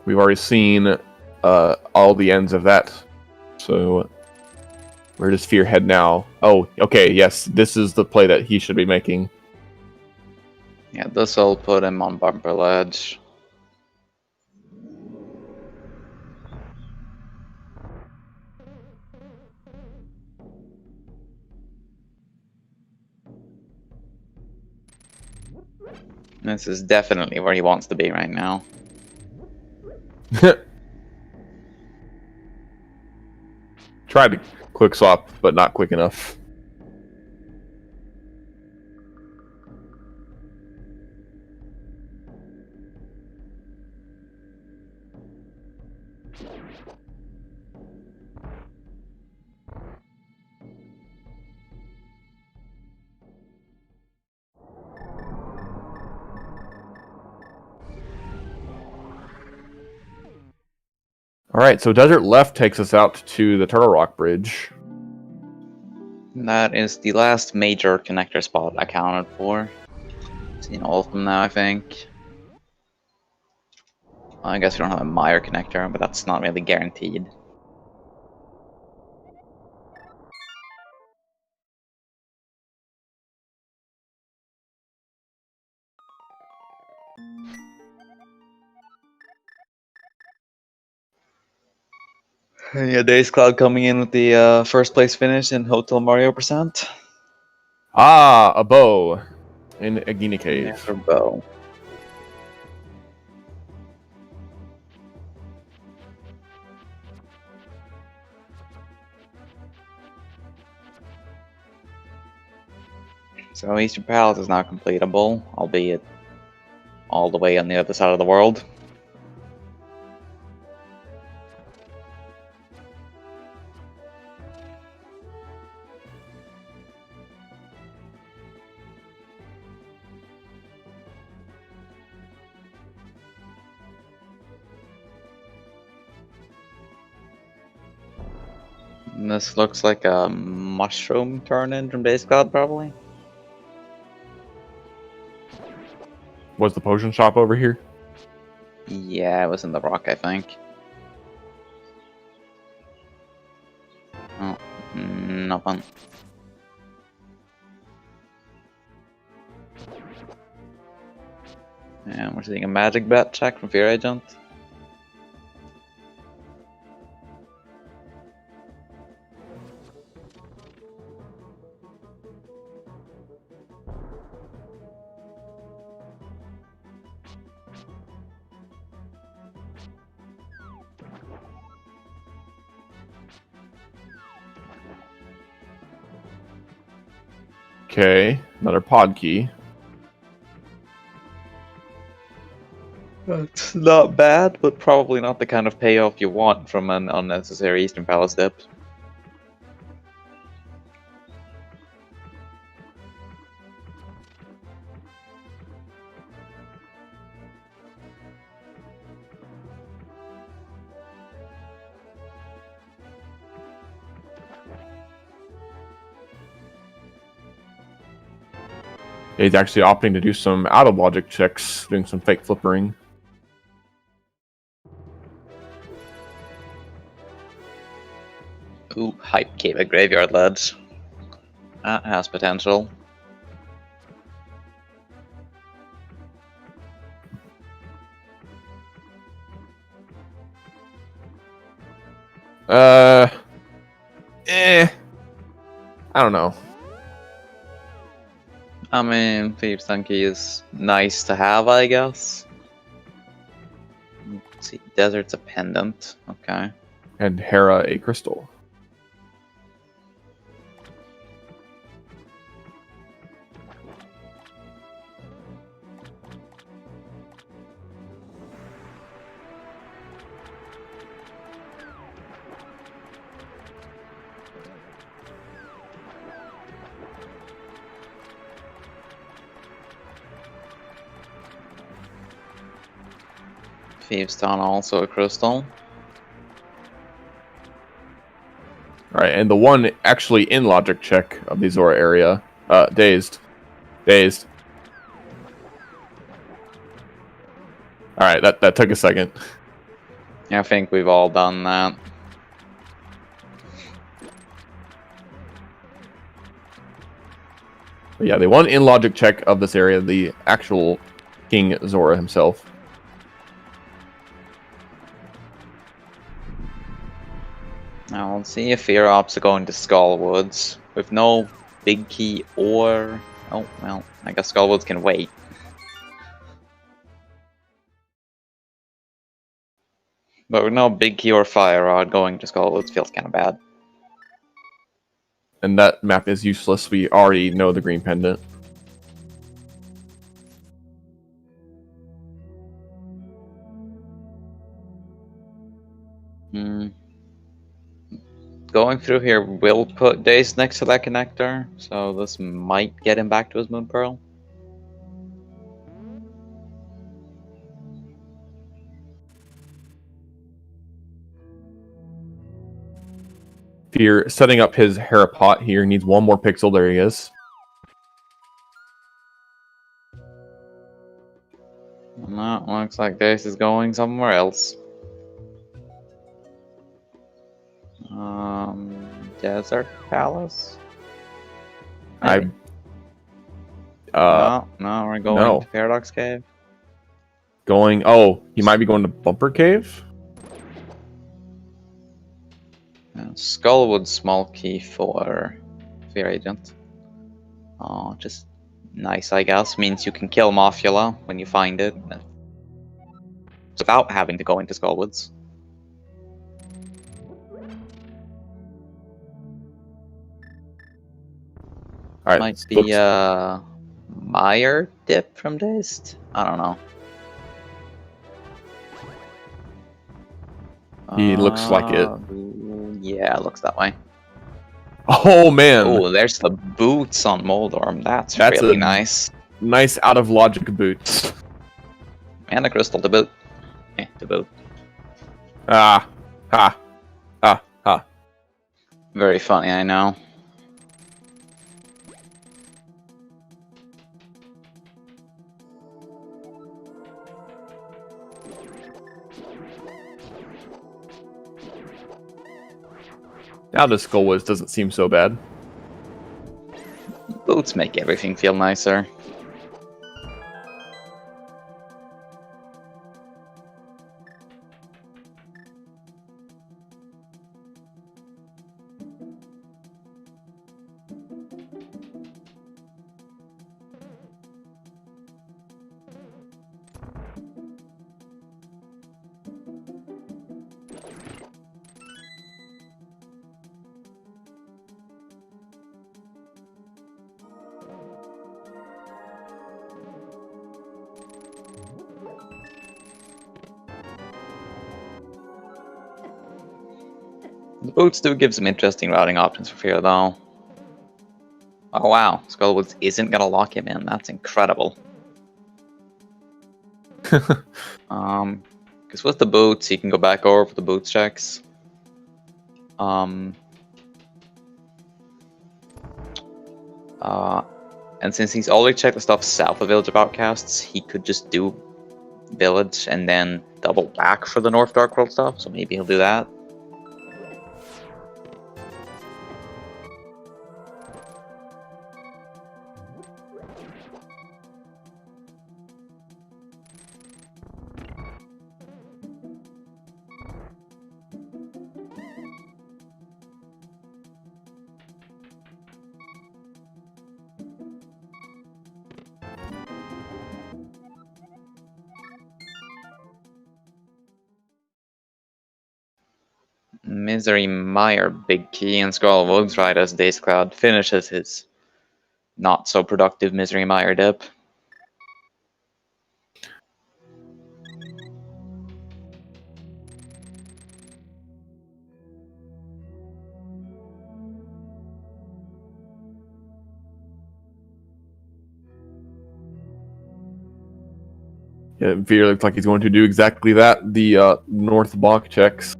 We've already seen all the ends of that. So where does Fear head now? Oh, okay, yes, this is the play that he should be making. Yeah, this will put him on bumper ledge. This is definitely where he wants to be right now. Tried to quick swap, but not quick enough. Alright, so Desert Left takes us out to the Turtle Rock Bridge. That is the last major connector spot accounted for. Seen all of them now, I think. I guess we don't have a Mire connector, but that's not really guaranteed. Yeah, Days Cloud coming in with the first place finish in Hotel Mario percent. Ah, a bow in Agina Cave. Never bow. So Eastern Palace is now completable, albeit all the way on the other side of the world. And this looks like a mushroom turn-in from Days Cloud, probably. Was the potion shop over here? Yeah, it was in the rock, I think. Oh, nothing. And we're seeing a magic bet check from Fear Agent. Okay, another pod key. It's not bad, but probably not the kind of payoff you want from an unnecessary Eastern Palace dip. He's actually opting to do some out of logic checks, doing some fake flippering. Ooh, hype cave at Graveyard Ledge. That has potential. I don't know. I mean, Thieves' Donkey is nice to have, I guess. Let's see, Desert's a pendant. Okay. And Hera a crystal. Thieves' Town also a crystal. Alright, and the one actually in logic check of the Zora area. Dazed. Dazed. Alright, that took a second. I think we've all done that. But yeah, the one in logic check of this area, the actual King Zora himself. Now let's see if Fear Ops are going to Skullwoods with no big key or... Oh, well, I guess Skullwoods can wait. But with no big key or fire rod, going to Skullwoods feels kind of bad. And that map is useless. We already know the green pendant. Going through here will put Dace next to that connector, so this might get him back to his Moon Pearl. Fear setting up his Hera pot here. Needs one more pixel. There he is. No, looks like Dace is going somewhere else. Desert Palace? I No, we're going no. to Paradox Cave. Going. Oh, he might be going to Bumper Cave. Skullwood small key for Fear Agent. Oh, just nice, I guess. Means you can kill Mothula when you find it without having to go into Skullwoods. All right. Might be Meyer dip from Dazed? I don't know. He looks like it. Yeah, it looks that way. Oh man. Oh, there's the boots on Moldorm. That's That's really a- nice. Nice out of logic boots. And a crystal to boot. To boot. Ah. Ha. Ha. Ha. Very funny, I know. Now the Skullwoods doesn't seem so bad. Boots make everything feel nicer. The boots do give some interesting routing options for Fear, though. Oh wow, Skullwoods isn't gonna lock him in. That's incredible. Because with the boots, he can go back over for the boots checks. And since he's already checked the stuff south of Village of Outcasts, he could just do Village and then double back for the North Dark World stuff. So maybe he'll do that. Misery Meyer, big key, and Skullwoods right as Daze Cloud finishes his not so productive Misery Meyer dip. Yeah, Veer looks like he's going to do exactly that. The North block checks.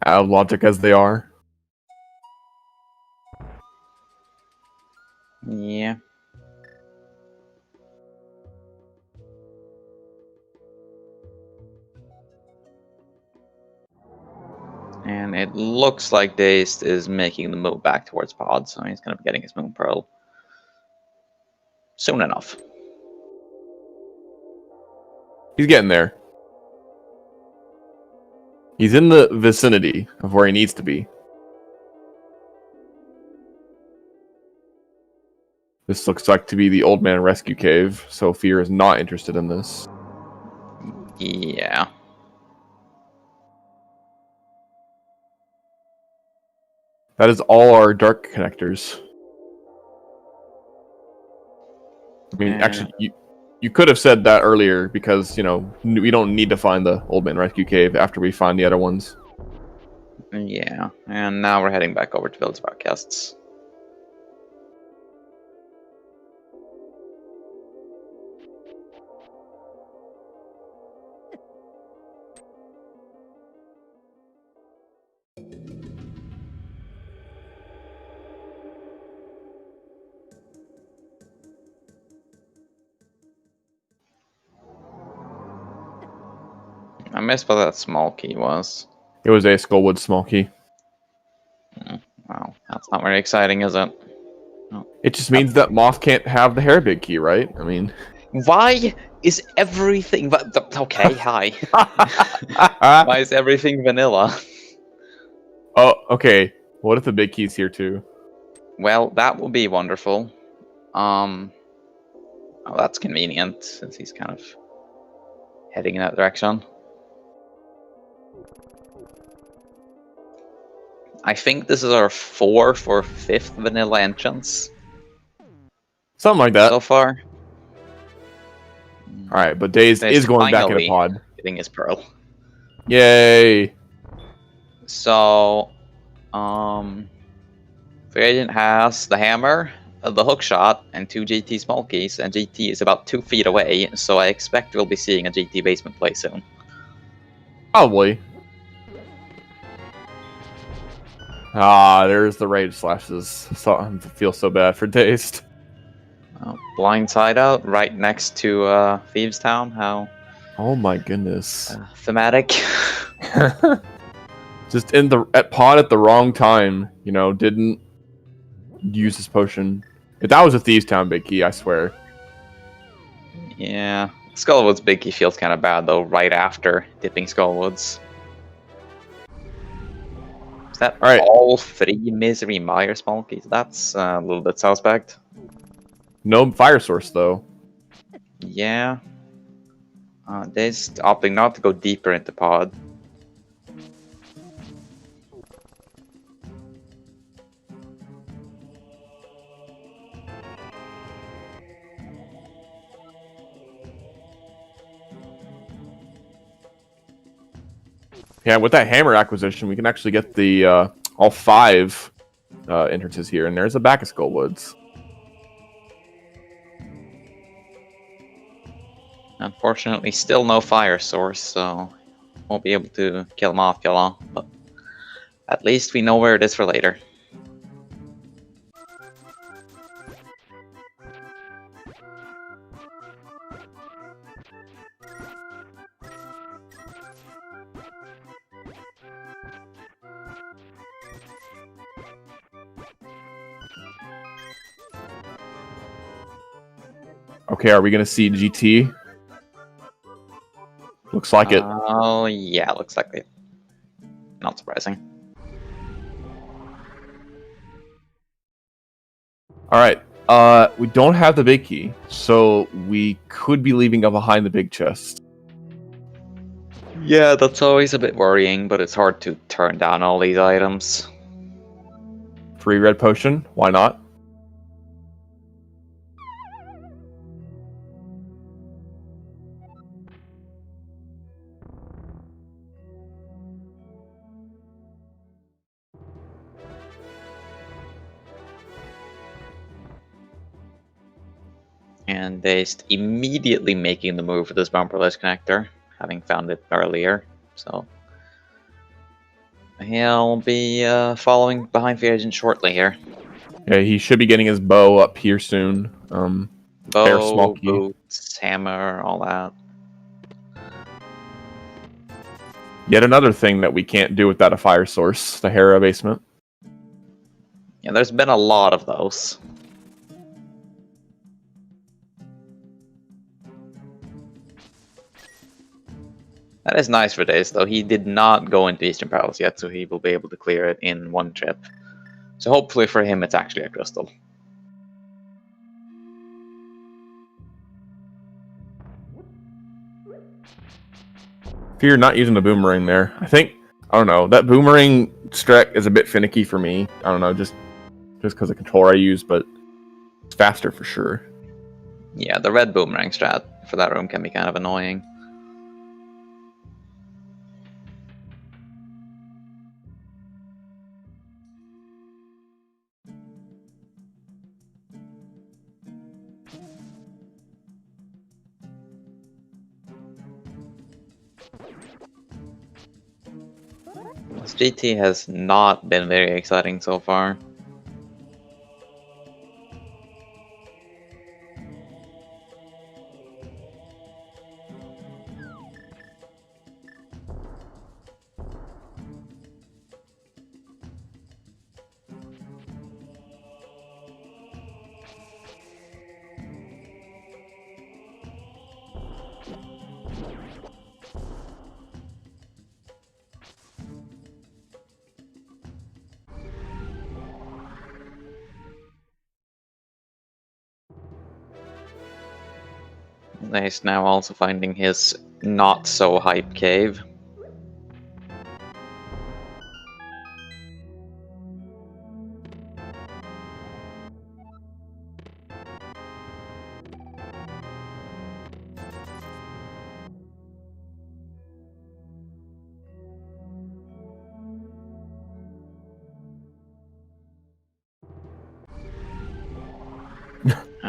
Out of logic as they are. Yeah. And it looks like Dazed is making the move back towards Pod, so he's going to be getting his Moon Pearl soon enough. He's getting there. He's in the vicinity of where he needs to be. This looks like to be the Old Man Rescue Cave, so Fear is not interested in this. Yeah. That is all our dark connectors. I mean, Yeah. actually, you could have said that earlier because, you know, we don't need to find the Old Man Rescue Cave after we find the other ones. Yeah. And now we're heading back over to Village of Outcasts. I missed what that small key was. It was a Skullwood small key. Wow, that's not very exciting, is it? It just means that Moth can't have the hair big key, right? I mean, Why is everything... Okay, hi. Why is everything vanilla? oh, okay. What if the big key's here too? Well, that would be wonderful. Oh, that's convenient, since he's kind of heading in that direction. I think this is our 4th or 5th vanilla entrance Something like that. so far. All right, but Daze Daze is going back in a finally pod. getting his pearl. Yay! So, the agent has the hammer, the hook shot, and 2 GT small keys, and GT is about 2 feet away, so I expect we'll be seeing a GT basement play soon. Probably. Ah, there's the rage slashes. So, I feel so bad for Dazed. Blind side out, right next to Thieves Town. How Oh my goodness. thematic. Just at pod at the wrong time, you know, didn't use his potion. If that was a Thieves Town big key, I swear. Yeah, Skullwood's big key feels kind of bad though. Right after dipping Skullwoods. Is that All right. all 3 Misery Mire small keys? That's a little bit suspect. No fire source though. Yeah. They're just opting not to go deeper into pod. Yeah, with that hammer acquisition, we can actually get the all 5 entrances here, and there's the back of Skullwoods. Unfortunately, still no fire source, so won't be able to kill him off, but at least we know where it is for later. Okay, are we gonna see GT? Looks like it. Oh, yeah, looks like it. Not surprising. All right. We don't have the big key, so we could be leaving behind the big chest. Yeah, that's always a bit worrying, but it's hard to turn down all these items. Free red potion? Why not? And they're immediately making the move for this bumperless connector, having found it earlier. So he'll be following behind the agent shortly here. Yeah, he should be getting his bow up here soon. Fair small Bow, key. boots, hammer, all that. Yet another thing that we can't do without a fire source, the Hera basement. Yeah, there's been a lot of those. That is nice for Daze, though. He did not go into Eastern Palace yet, so he will be able to clear it in one trip. So hopefully for him, it's actually a crystal. Fear not using the boomerang there. I don't know, that boomerang strat is a bit finicky for me. I don't know, just because of the controller I use, but it's faster for sure. Yeah, the red boomerang strat for that room can be kind of annoying. This GT has not been very exciting so far. He's now also finding his not so hype cave.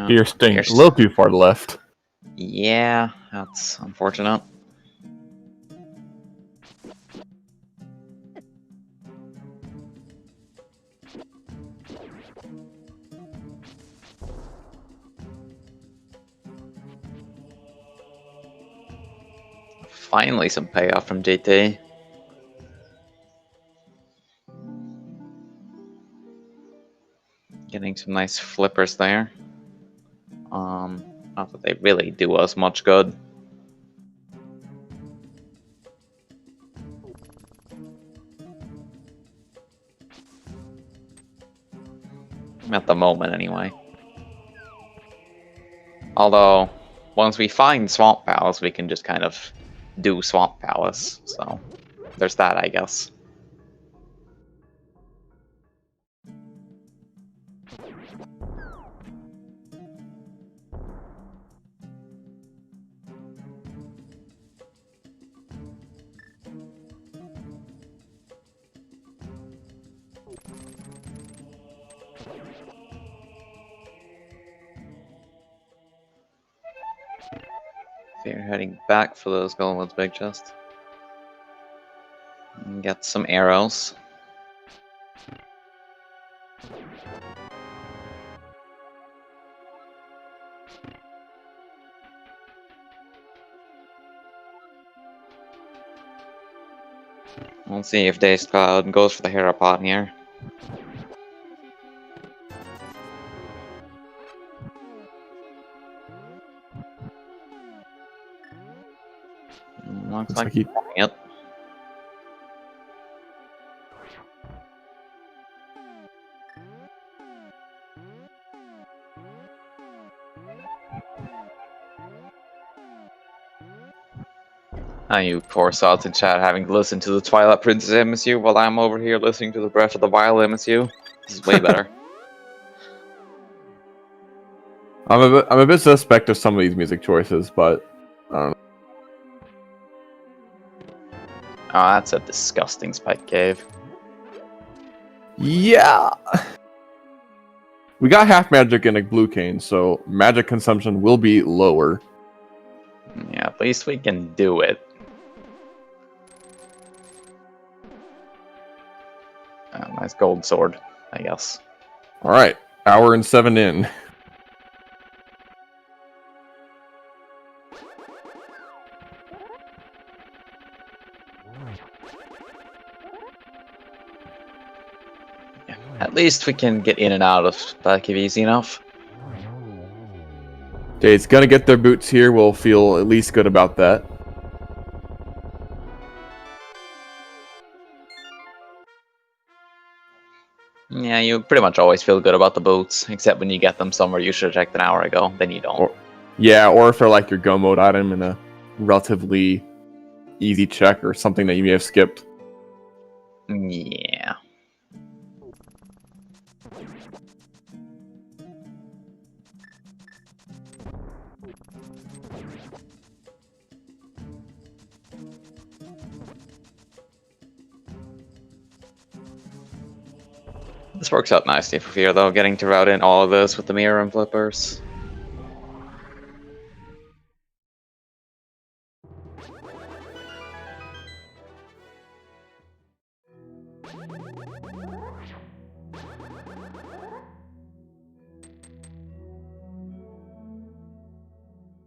You're staying Here's- a little too far left. Yeah, that's unfortunate. Finally, some payoff from JT. Getting some nice flippers there. Not that they really do us much good. At the moment, anyway. Although, once we find Swamp Palace, we can just kind of do Swamp Palace. So, there's that, I guess. So you're heading back for those Goldenwood's big chest. And get some arrows. We'll see if Dazed Cloud goes for the hero pot here. Looks like he- it. You poor sods in chat having to listen to the Twilight Princess MSU while I'm over here listening to the Breath of the Wild MSU. This is way better. I'm a bit suspect of some of these music choices, but I don't know. Oh, that's a disgusting spike cave. Yeah. We got half magic and a blue cane, so magic consumption will be lower. Yeah, at least we can do it. Nice gold sword, I guess. All right, hour and 7 in. Yeah, at least we can get in and out of that cave easy enough. Okay, it's gonna get their boots here. We'll feel at least good about that. Yeah, you pretty much always feel good about the boots, except when you get them somewhere you should have checked an hour ago. Then you don't. Or if they're like your go mode item in a relatively easy check or something that you may have skipped. Yeah. This works out nicely for Fear, though, getting to route in all of this with the mirror and flippers.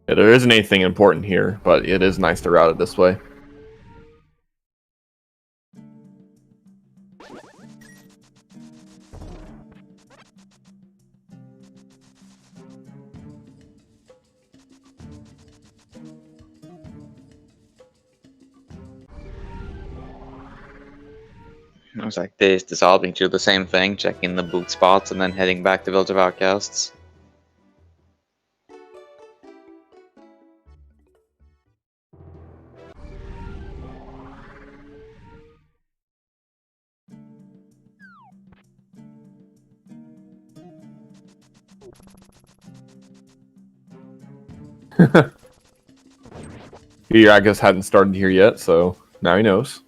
Yeah, there isn't anything important here, but it is nice to route it this way. Looks like Days dissolving to do the same thing, checking the boot spots and then heading back to Village of Outcasts. He, I guess, hadn't started here yet, so now he knows.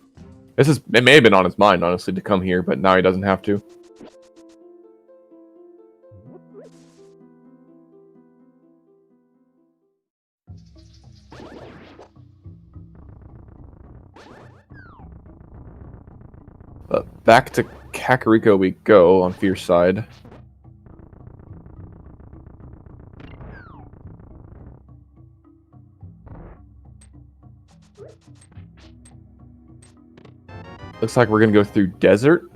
It may have been on his mind, honestly, to come here, but now he doesn't have to. But back to Kakariko we go on Fierce side. Looks like we're gonna go through desert.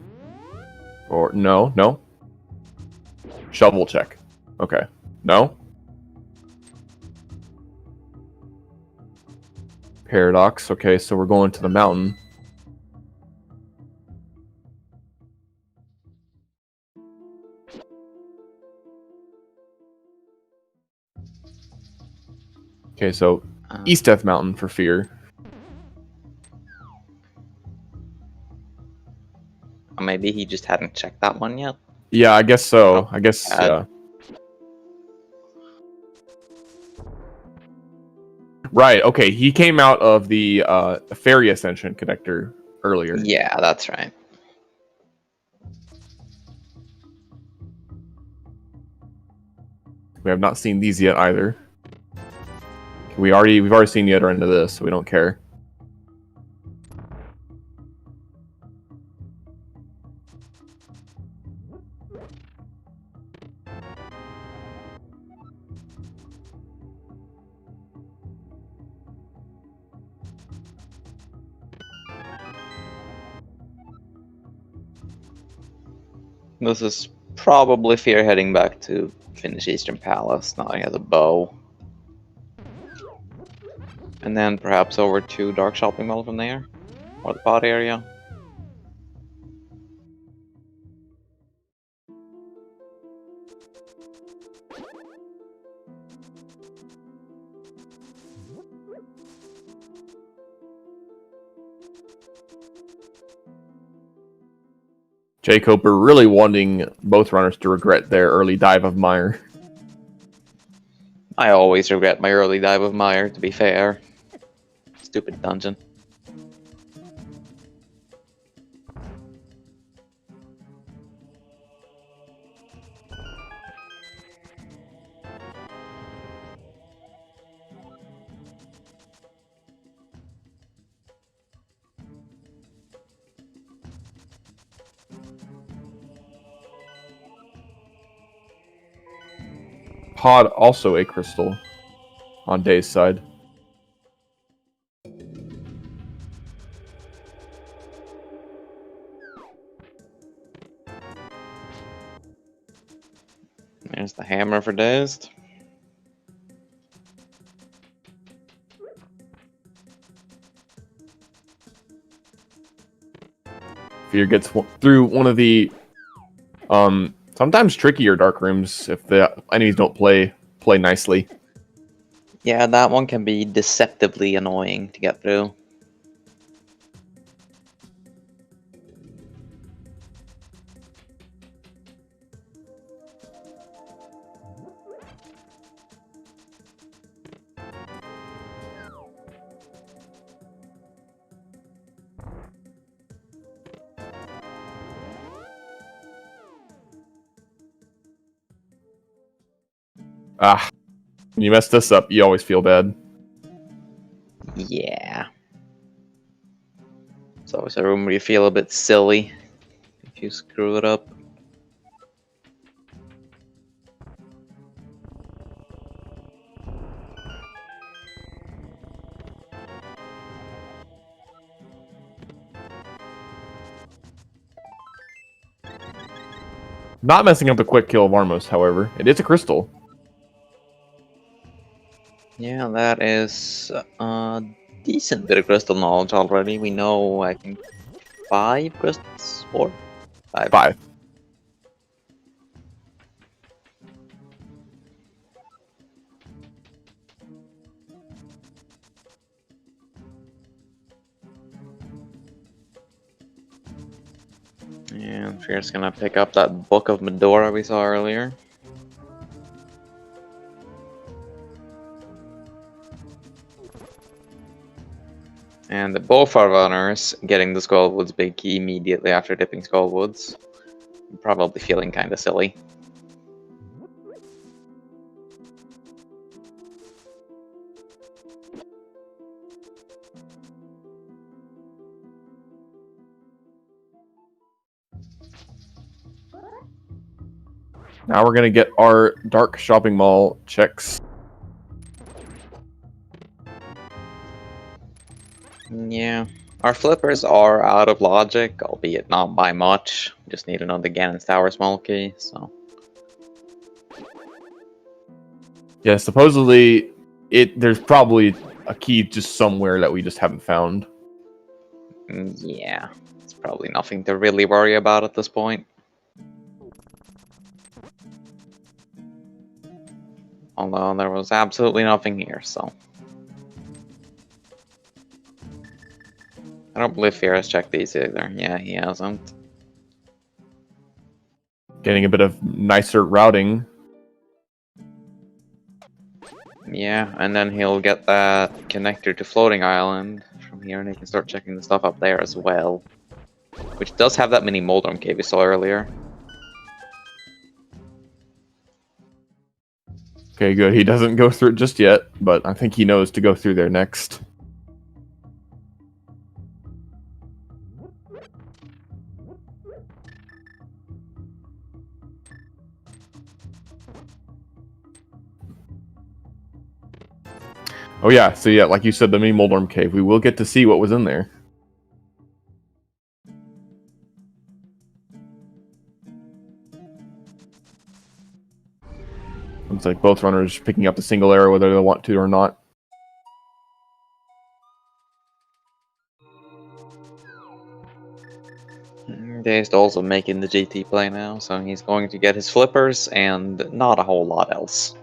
Or no. Shovel check. Okay. No. Paradox. Okay, so we're going to the mountain. Okay, so East Death Mountain for fear. Maybe he just hadn't checked that one yet. Yeah, I guess so. I guess, yeah. Right, okay, he came out of the Fairy Ascension connector earlier. Yeah, that's right. We have not seen these yet either. We've already seen the other end of this, so we don't care. This is probably Fear heading back to finish Eastern Palace. Now he has a bow. And then perhaps over to Dark Shopping Mall from there? Or the pod area? Jacob, we're really wanting both runners to regret their early dive of Mire. I always regret my early dive of Mire, to be fair. Stupid dungeon. Pod also a crystal on Day's side. There's the hammer for Dazed. Fear gets through one of the sometimes trickier dark rooms if the enemies don't play nicely. Yeah, that one can be deceptively annoying to get through. Ah, when you mess this up, you always feel bad. Yeah. It's always a room where you feel a bit silly if you screw it up. Not messing up the quick kill of Armos, however. It is a crystal. Yeah, that is a decent bit of crystal knowledge already. We know, I think, 5 crystals? 4? 5. 5. And Fear's gonna pick up that Book of Medora we saw earlier. And both our runners getting the Skullwoods big key immediately after dipping Skullwoods. Probably feeling kind of silly. Now we're gonna get our dark shopping mall checks. Yeah. Our flippers are out of logic, albeit not by much. Just need another Ganon's Tower small key, so. Yeah, supposedly there's probably a key just somewhere that we just haven't found. Yeah. It's probably nothing to really worry about at this point. Although there was absolutely nothing here, so. I don't believe Fear has checked these either. Yeah, he hasn't. Getting a bit of nicer routing. Yeah, and then he'll get that connector to Floating Island from here, and he can start checking the stuff up there as well. Which does have that mini Moldrum cave we saw earlier. Okay, good. He doesn't go through it just yet, but I think he knows to go through there next. Oh yeah, so yeah, like you said, the mini Moldorm cave. We will get to see what was in there. Looks like both runners picking up the single arrow whether they want to or not. Dazed also making the GT play now, so he's going to get his flippers and not a whole lot else.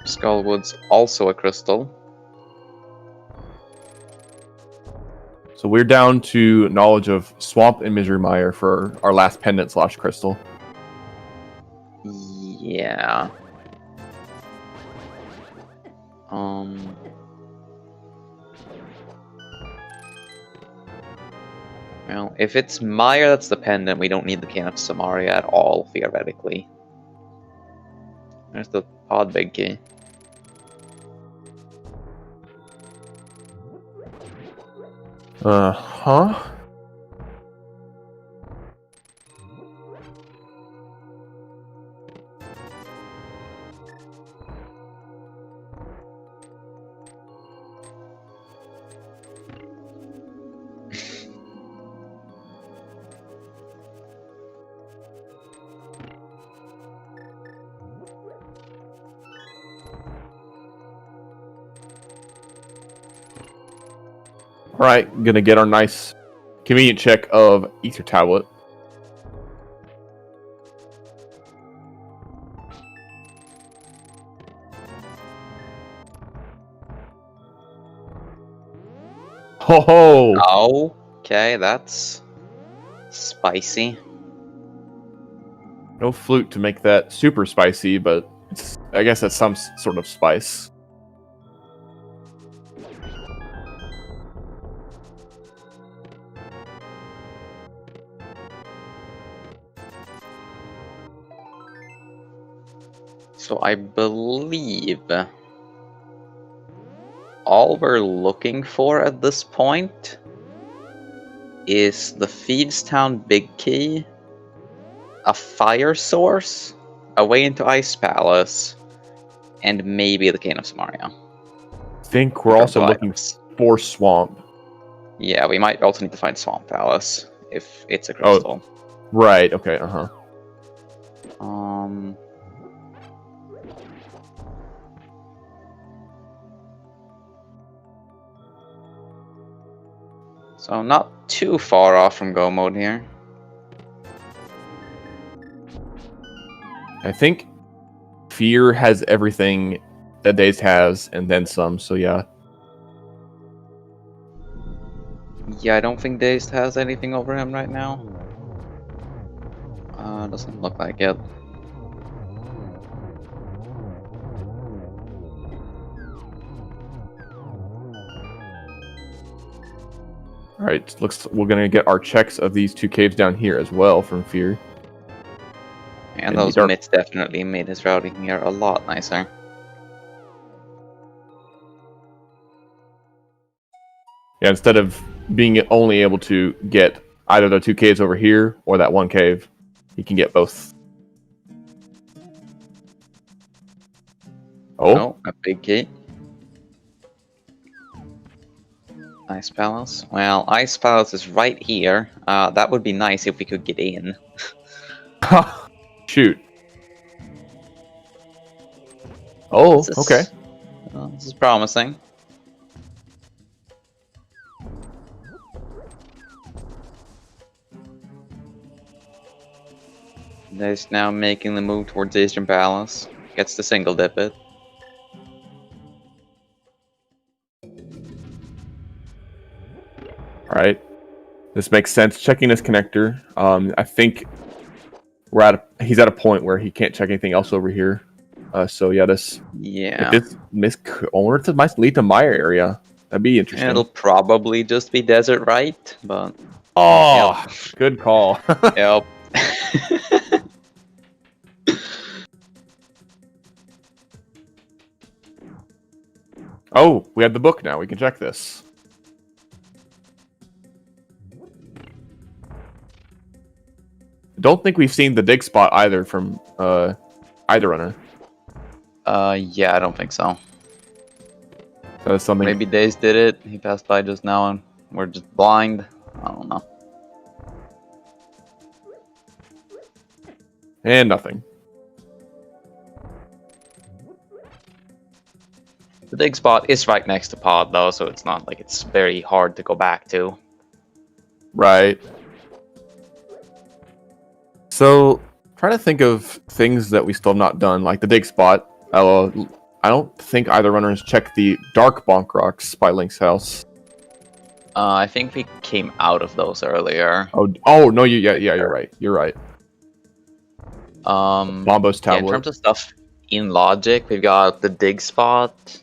Skullwood's also a crystal. So we're down to knowledge of Swamp and Misery Mire for our last pendant / crystal. Yeah. Well, if it's Mire that's the pendant, we don't need the Cane of Samaria at all, theoretically. There's the pod big key. Huh? Alright, gonna get our nice convenient check of Ether Tablet. Ho ho! Oh, okay, that's spicy. No flute to make that super spicy, but I guess that's some sort of spice. So I believe all we're looking for at this point is the Thievestown Big Key, a fire source, a way into Ice Palace, and maybe the Cane of Samaria. I think we're also looking for Swamp. Yeah, we might also need to find Swamp Palace if it's a crystal. Right, okay, So not too far off from go mode here. I think Fear has everything that Daze has, and then some, so yeah. Yeah, I don't think Dazed has anything over him right now. Doesn't look like it. All right, looks we're gonna get our checks of these 2 caves down here as well from Fear. And the those dark- myths definitely made his routing here a lot nicer. Yeah, instead of being only able to get either the 2 caves over here or that 1 cave, he can get both. Oh, a big gate. Ice Palace. Well, Ice Palace is right here. That would be nice if we could get in. Shoot. Oh, This is- okay. This is promising. He's now making the move towards Eastern Palace. Gets to single dip it. All right. This makes sense. Checking this connector. I think he's at a point where he can't check anything else over here. So yeah, Yeah. if this might lead to my area. That'd be interesting. It'll probably just be desert right, but Oh, good call. yep. Oh, we have the book now. We can check this. Don't think we've seen the dig spot either from either runner. Yeah, I don't think so. That's something. Maybe Daze did it. He passed by just now and we're just blind. I don't know. And nothing. The dig spot is right next to pod though, so it's not like it's very hard to go back to. Right. So, trying to think of things that we still have not done, like the dig spot. I don't think either runner has checked the dark bonk rocks by Link's house. I think we came out of those earlier. Oh no, you're right. You're right. Bombo's Yeah, in tablet. terms of stuff in logic, we've got the dig spot,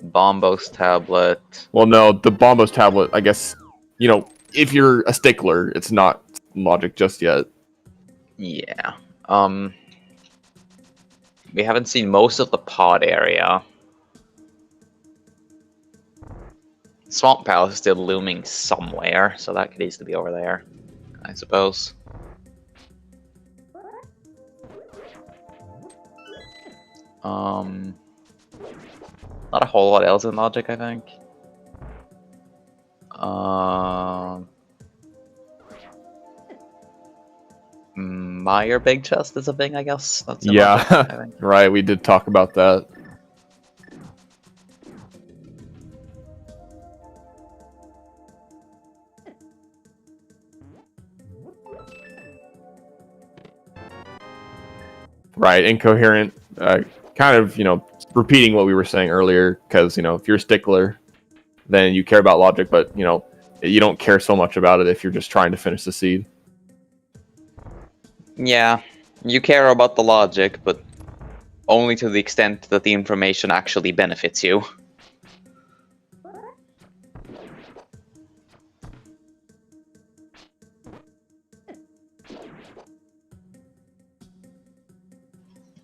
Bombo's tablet. Well, no, the Bombo's tablet. I guess if you're a stickler, it's not logic just yet. Yeah. We haven't seen most of the pod area. Swamp Palace is still looming somewhere, so that could easily be over there, I suppose. Not a whole lot else in logic, I think. Meyer Big Chest is a thing, I guess. That's in logic, I think. Right. We did talk about that. Right, incoherent. Kind of, repeating what we were saying earlier. Because if you're a stickler, then you care about logic, but you don't care so much about it if you're just trying to finish the seed. Yeah, you care about the logic, but only to the extent that the information actually benefits you.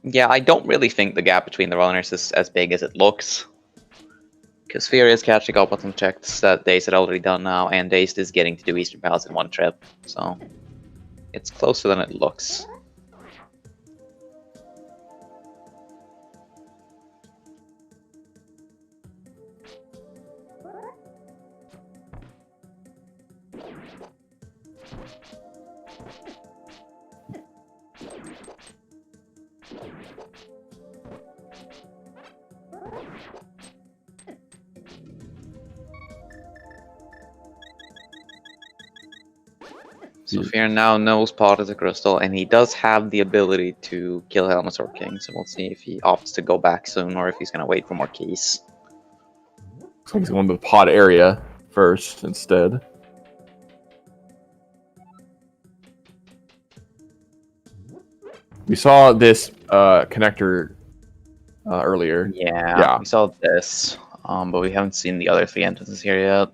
Yeah, I don't really think the gap between the runners is as big as it looks. Because Fear is catching up on some checks that Daze had already done now, and Daze is getting to do Eastern Palace in one trip, so it's closer than it looks. So Fear now knows Pod is a crystal, and he does have the ability to kill Helmasaur King, so we'll see if he opts to go back soon or if he's going to wait for more keys. Looks like he's going to the pod area first instead. We saw this connector earlier. Yeah, Yeah. we saw this, but we haven't seen the other 3 entrances here yet.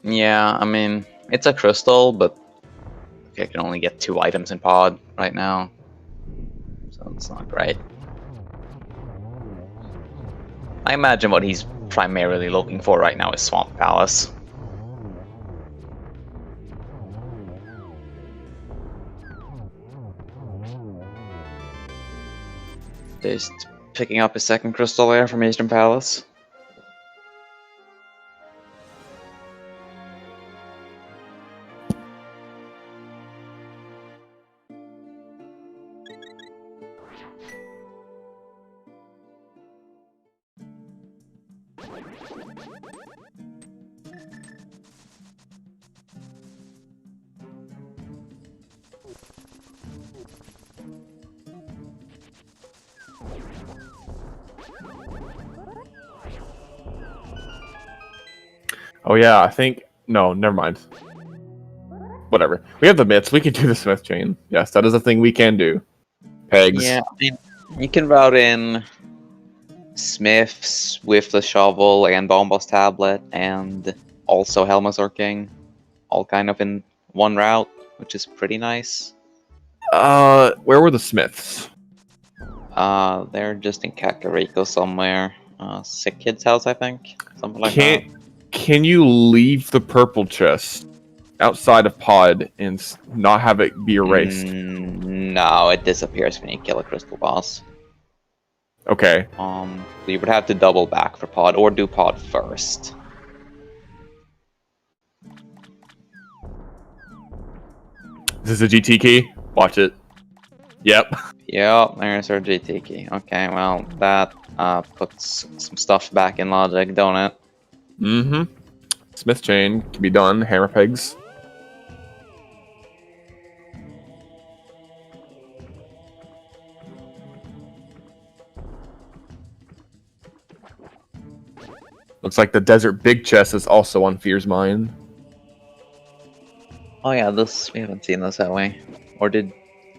Yeah, I mean, it's a crystal, but I can only get 2 items in pod right now, so it's not great. I imagine what he's primarily looking for right now is Swamp Palace. Just picking up a second crystal there from Eastern Palace. Oh yeah, I think no, never mind. Whatever. We have the bits. We can do the smith chain. Yes, that is a thing we can do. Pegs. Yeah, I mean, you can route in Smiths with the shovel and Bombos tablet, and also Helmasaur King, all kind of in one route, which is pretty nice. Where were the smiths? They're just in Kakariko somewhere. Sick Kid's house, I think, something like that. Can you leave the purple chest outside of pod and not have it be erased? No, it disappears when you kill a crystal boss. Okay. So you would have to double back for pod, or do pod first. Is this a GT key? Watch it. Yep. Yep, there's our GT key. Okay, well, that puts some stuff back in logic, don't it? Mm-hmm. Smith chain can be done. Hammer pegs. Looks like the desert big chest is also on Fear's mind. Oh yeah, this, we haven't seen this, have we? Or did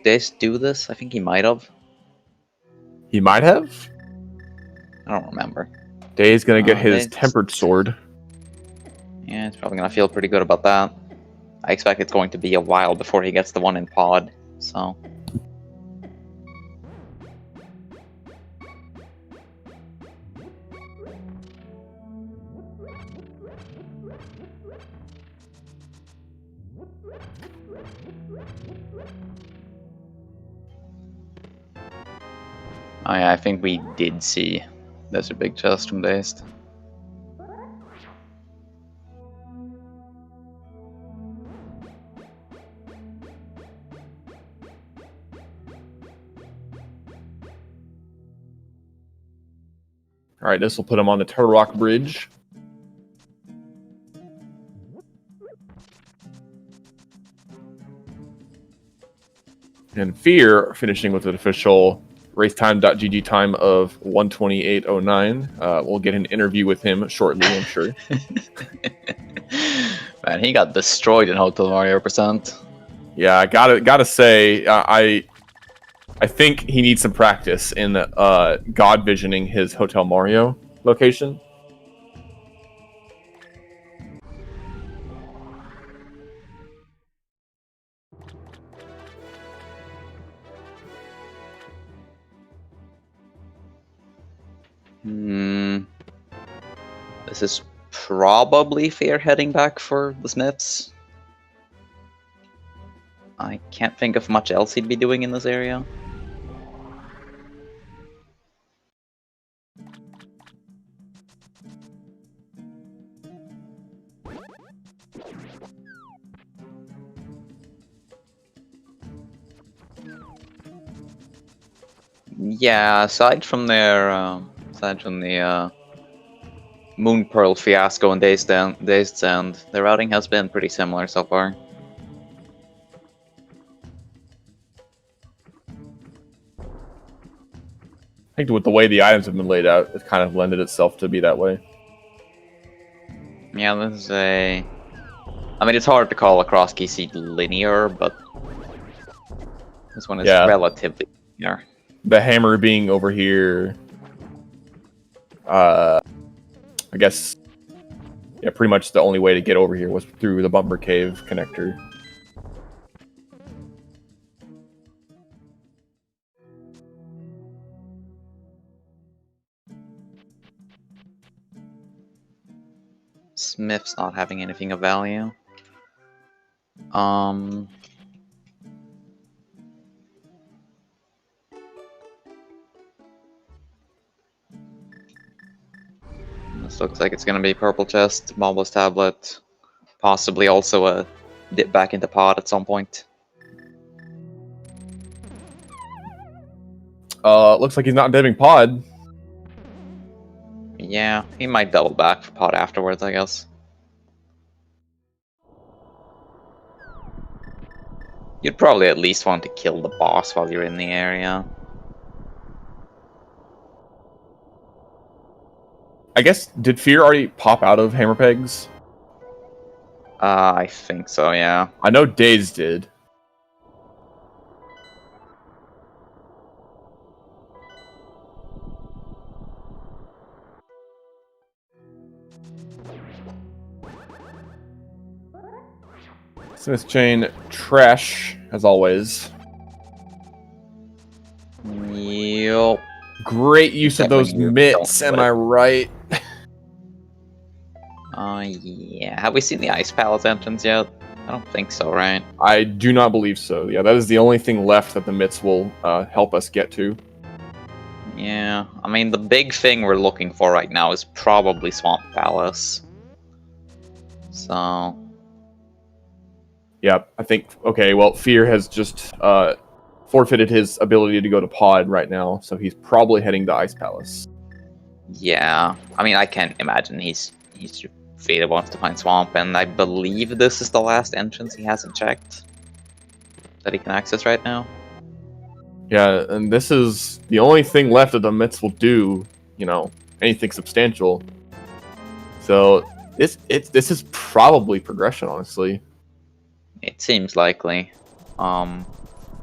Dace do this? I think he might have. He might have. I don't remember. Day's gonna get his Dace- tempered sword. Yeah, he's probably gonna feel pretty good about that. I expect it's going to be a while before he gets the one in pod, so... Oh yeah, I think we did see there's a big chest from Dazed. All right, this will put him on the Turtle Rock Bridge. And Fear finishing with an official racetime.gg time of 1:28:09. We'll get an interview with him shortly, I'm sure. Man, he got destroyed in Hotel Mario Percent. Yeah, I gotta say, I think he needs some practice in God visioning his Hotel Mario location. This is probably Fear heading back for the Smiths. I can't think of much else he'd be doing in this area. Yeah, aside from the Moon Pearl fiasco and Dazed End, the routing has been pretty similar so far. I think with the way the items have been laid out, it kind of lended itself to be that way. Yeah, this is a... I mean, it's hard to call a cross key seed linear, but this one is relatively linear. The hammer being over here, I guess, yeah, pretty much the only way to get over here was through the Bumper Cave connector. Smith's not having anything of value. This looks like it's gonna be purple chest, marvelous tablet, possibly also a dip back into pod at some point. Looks like he's not dipping pod. Yeah, he might double back for pod afterwards, I guess. You'd probably at least want to kill the boss while you're in the area. I guess, did Fear already pop out of hammer pegs? I think so, yeah. I know Daze did. Smith chain, trash, as always. Yup. Great use of those mitts, am I right? Yeah. Have we seen the Ice Palace entrance yet? I don't think so, right? I do not believe so. Yeah, that is the only thing left that the mitts will help us get to. Yeah. I mean, the big thing we're looking for right now is probably Swamp Palace. So... yeah, I think, okay, well, Fear has just forfeited his ability to go to pod right now, so he's probably heading to Ice Palace. yeah. I mean, I can't imagine he's Fada wants to find Swamp, and I believe this is the last entrance he hasn't checked that he can access right now. Yeah, and this is the only thing left that the mitts will do, you know, anything substantial. So this is probably progression, honestly. It seems likely. Don't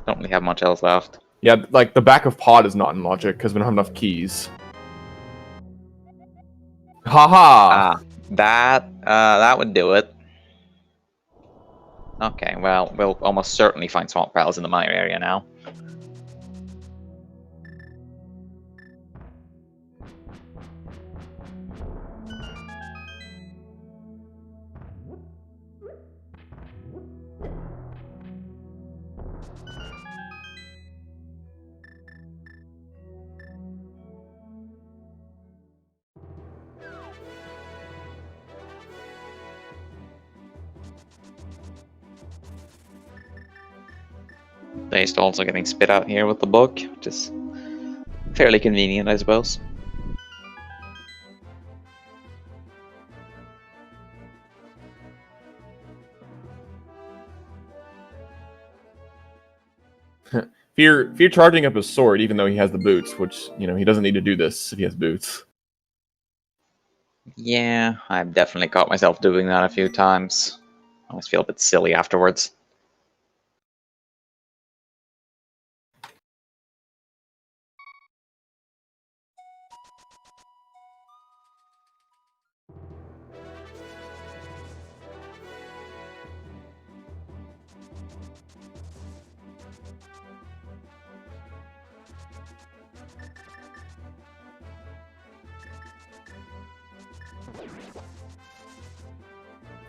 really have much else left. Yeah, like the back of pod is not in logic because we don't have enough keys. Haha! That would do it. Okay, well, we'll almost certainly find Swamp Palace in the mine area now. They're also getting spit out here with the book, which is fairly convenient, I suppose. Fear charging up his sword even though he has the boots, which, you know, he doesn't need to do this if he has boots. Yeah, I've definitely caught myself doing that a few times. I always feel a bit silly afterwards.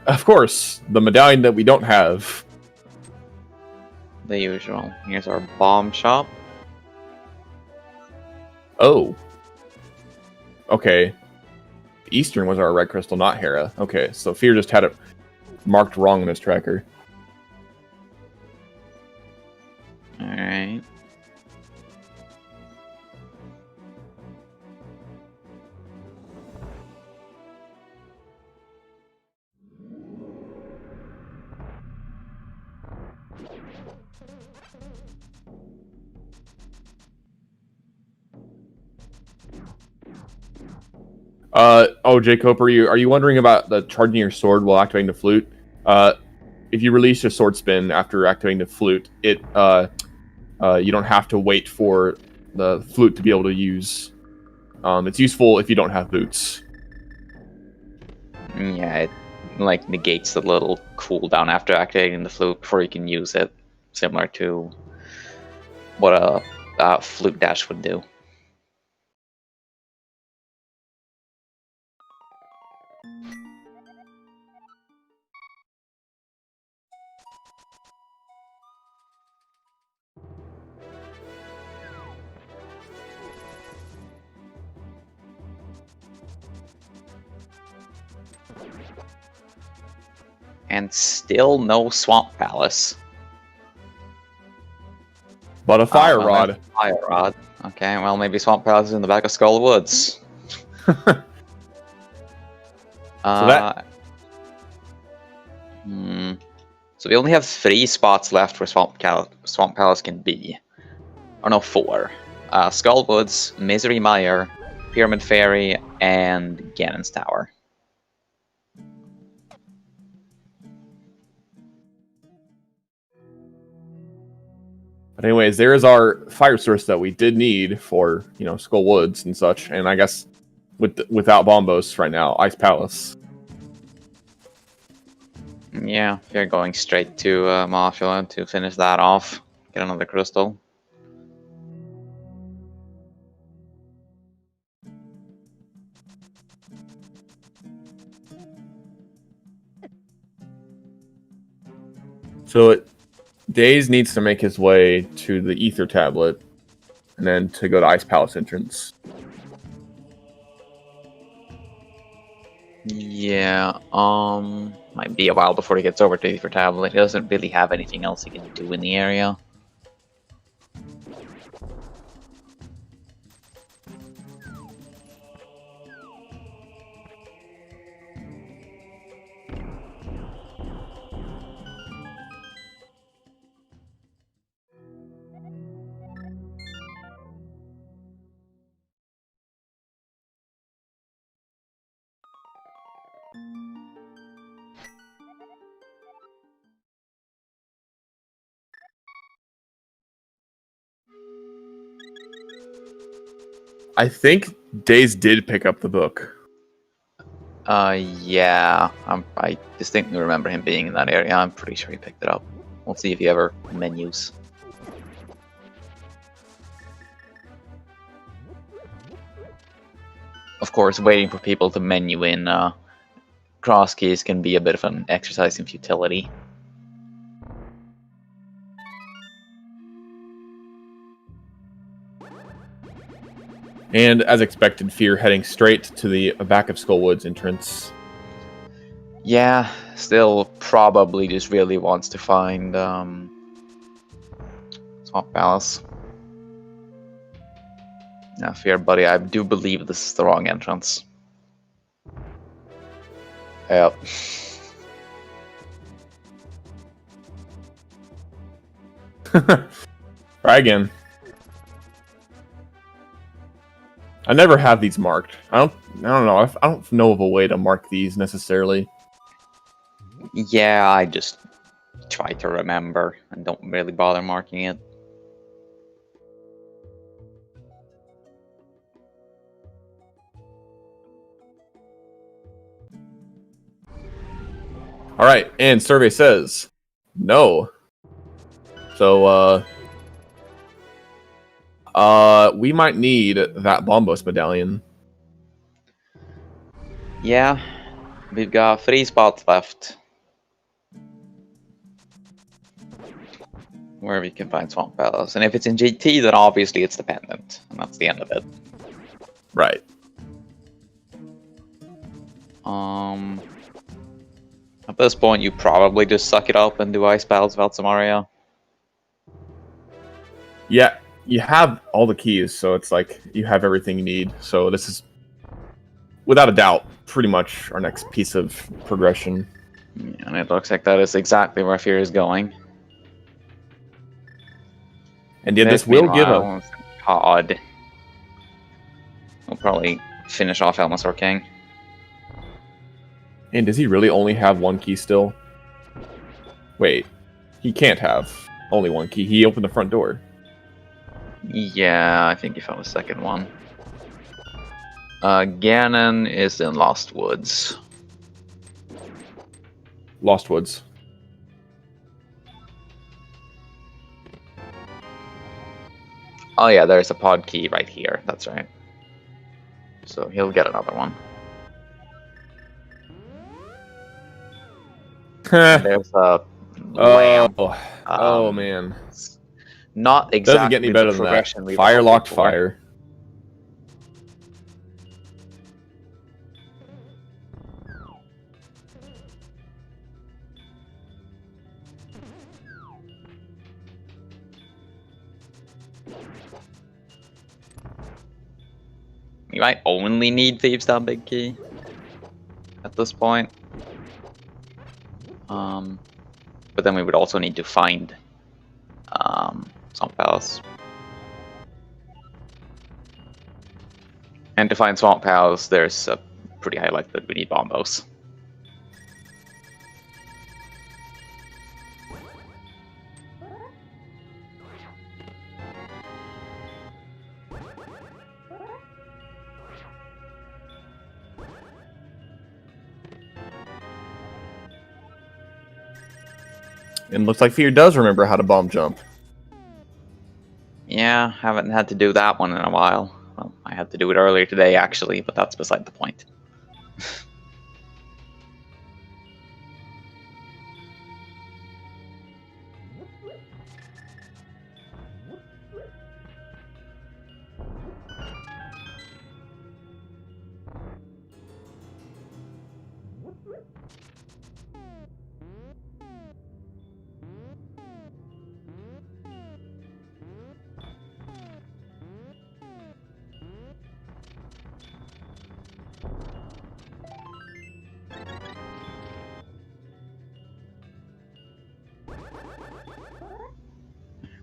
Of course, the medallion that we don't have. The usual. Here's our bomb shop. Oh. Okay. The Eastern was our red crystal, not Hera. Okay, so Fear just had it marked wrong in his tracker. Alright. Jacob, are you wondering about the charging your sword while activating the flute? If you release your sword spin after activating the flute, you don't have to wait for the flute to be able to use. It's useful if you don't have boots. Yeah, it like negates the little cooldown after activating the flute before you can use it, similar to what a flute dash would do. And still no Swamp Palace. But a fire well, rod. Fire rod. Okay, well maybe Swamp Palace is in the back of Skull Woods. So we only have 3 spots left where Swamp Palace can be. Or no, 4. Skull Woods, Misery Mire, Pyramid Fairy, and Ganon's Tower. But anyways, there is our fire source that we did need for, Skull Woods and such. And I guess without Bombos right now, Ice Palace. Yeah, if you're going straight to Mothula to finish that off, get another crystal. So Daze needs to make his way to the Ether Tablet, and then to go to Ice Palace entrance. Yeah, might be a while before he gets over to Ether Tablet. He doesn't really have anything else he can do in the area. I think Daze did pick up the book. Yeah, I distinctly remember him being in that area. I'm pretty sure he picked it up. We'll see if he ever menus. Of course, waiting for people to menu in cross keys can be a bit of an exercise in futility. And as expected, Fear heading straight to the back of Skull Woods entrance. Yeah, still probably just really wants to find Swamp Palace. Now, Fear, buddy, I do believe this is the wrong entrance. Yep. Try again. I never have these marked. I don't know. I don't know of a way to mark these necessarily. Yeah, I just try to remember and don't really bother marking it. All right, and survey says no. So we might need that Bombos medallion. Yeah, we've got 3 spots left where we can find Swamp Palace. And if it's in GT, then obviously it's dependent, and that's the end of it. Right. At this point, you probably just suck it up and do Ice Palace without Samaria. Yeah, you have all the keys, so it's like you have everything you need. So this is, without a doubt, pretty much our next piece of progression. Yeah, and it looks like that is exactly where Fear is going. And yeah, this will give a pod. We'll probably finish off Helmasaur King. And does he really only have one key still? Wait, he can't have only one key. He opened the front door. Yeah, I think he found a second one. Ganon is in Lost Woods. Lost Woods. Oh yeah, there's a pod key right here. That's right. So he'll get another one. There's a lamp. Oh man. Not exactly Doesn't get any better the than that. progression we were Fire hoping locked for. fire. You might only need Thieves' Down Big Key at this point. But then we would also need to find Swamp Palace. And to find Swamp Palace, there's a pretty high likelihood we need Bombos. And looks like Fear does remember how to bomb jump. Yeah, haven't had to do that one in a while. Well, I had to do it earlier today, actually, but that's beside the point.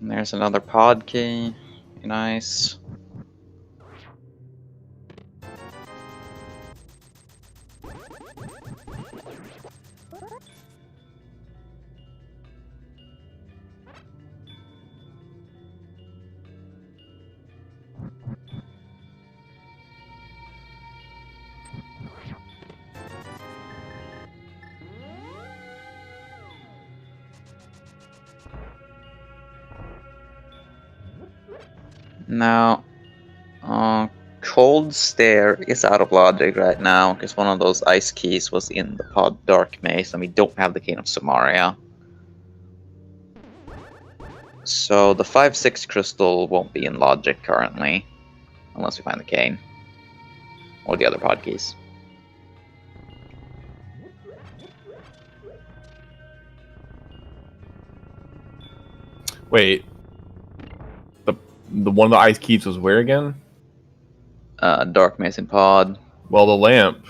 And there's another pod key. Nice. Now, Cold Stare is out of logic right now because one of those ice keys was in the pod Dark Maze and we don't have the Cane of Samaria. So the 5-6 crystal won't be in logic currently, unless we find the cane. Or the other pod keys. Wait. The one of the ice keys was where again? Dark Maze and pod. Well, the lamp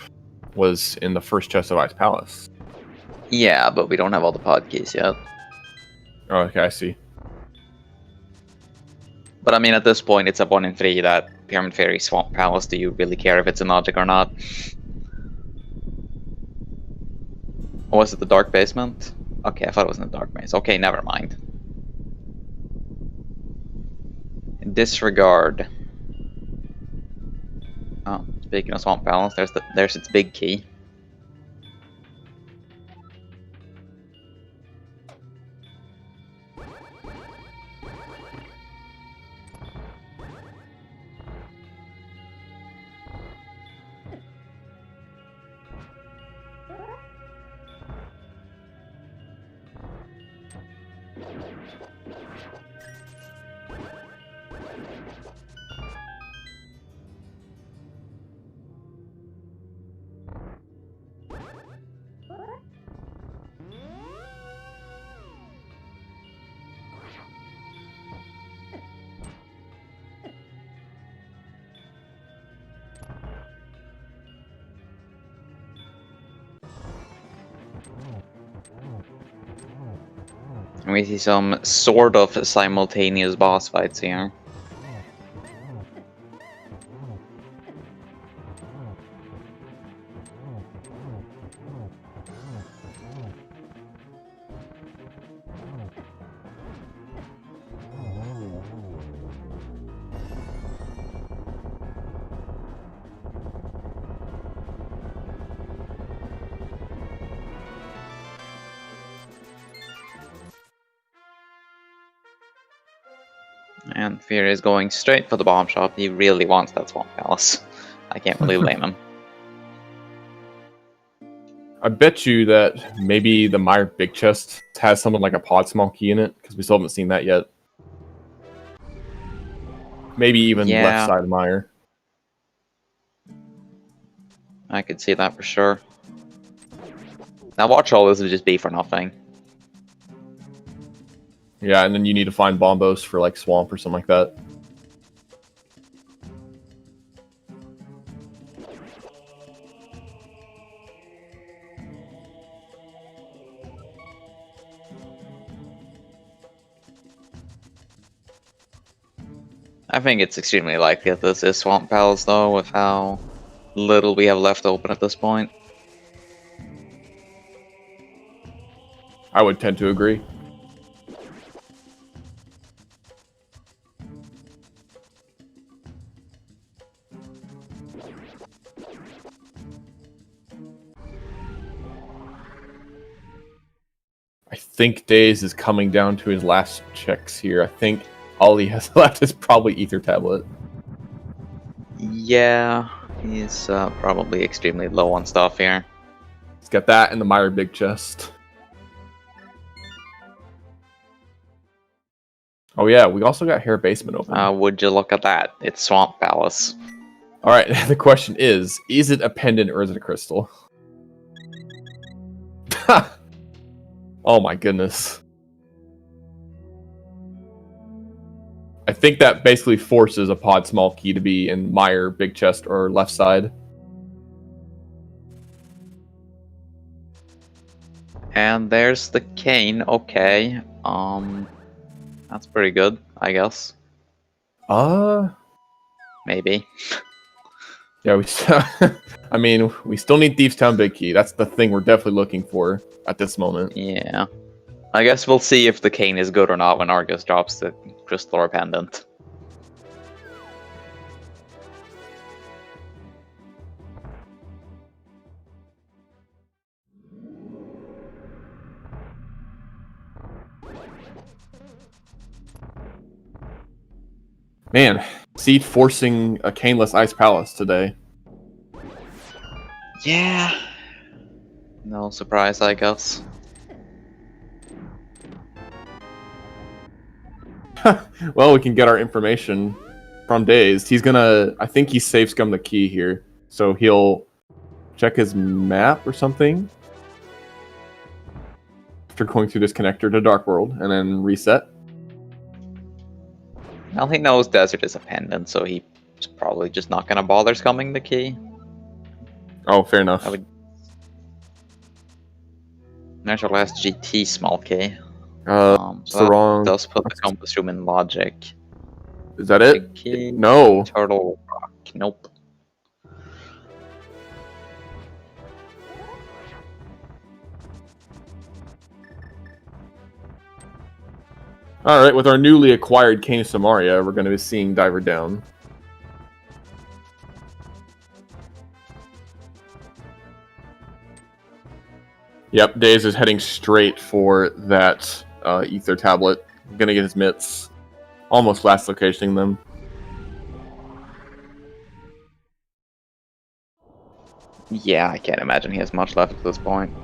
was in the first chest of Ice Palace. Yeah, but we don't have all the pod keys yet. Oh, okay, I see. But I mean, at this point, it's a 1 in 3 that Pyramid Fairy Swamp Palace. Do you really care if it's in logic or not? Or was it the Dark Basement? Okay, I thought it was in the Dark Maze. Okay, never mind. Disregard. Oh, speaking of Swamp Palace, there's its big key. And we see some sort of simultaneous boss fights here. And Fear is going straight for the bomb shop. He really wants that Swamp Palace. I can't really blame him. I bet you that maybe the Mire Big Chest has something like a pod small key in it, because we still haven't seen that yet. Maybe even left side of Mire. I could see that for sure. Now watch all this would just be for nothing. Yeah, and then you need to find Bombos for like Swamp or something like that. I think it's extremely likely that this is Swamp Palace though, with how little we have left open at this point. I would tend to agree. I think Daze is coming down to his last checks here. I think all he has left is probably Ether Tablet. Yeah, he's probably extremely low on stuff here. He's got that and the Mire Big Chest. Oh yeah, we also got Hair Basement open. Would you look at that? It's Swamp Palace. Alright, the question is it a pendant or is it a crystal? Oh my goodness. I think that basically forces a pod small key to be in Mire, Big Chest, or left side. And there's the cane, okay. That's pretty good, I guess. Maybe. Yeah, I mean, we still need Thieves Town Big Key. That's the thing we're definitely looking for at this moment. Yeah. I guess we'll see if the cane is good or not when Argus drops the crystal or pendant. Man, Seed forcing a caneless Ice Palace today. Yeah. No surprise, I guess. Well, we can get our information from Dazed. He's gonna... I think he safe scum the key here. So he'll check his map or something after going through this connector to Dark World and then reset. Well, he knows Desert is a pendant, so he's probably just not gonna bother scumming the key. Oh, fair enough. There's our last GT small key. So that wrong. does put the compass room in logic. Is that it? Key, No. Turtle Rock. Nope. Alright, with our newly acquired Cane of Samaria, we're going to be seeing Diver Down. Yep, Daze is heading straight for that Ether Tablet. Gonna get his mitts. Almost last locationing them. Yeah, I can't imagine he has much left at this point.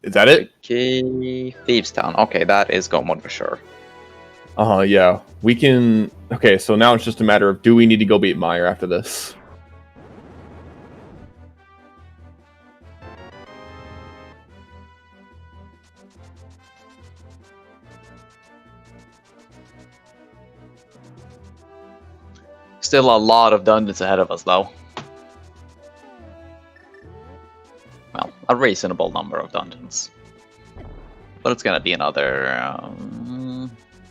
Is that it? Okay, Thieves Town. Okay, that is go mode for sure. Yeah. We can... Okay, so now it's just a matter of do we need to go beat Mire after this? Still a lot of dungeons ahead of us, though. Well, a reasonable number of dungeons. But it's gonna be another...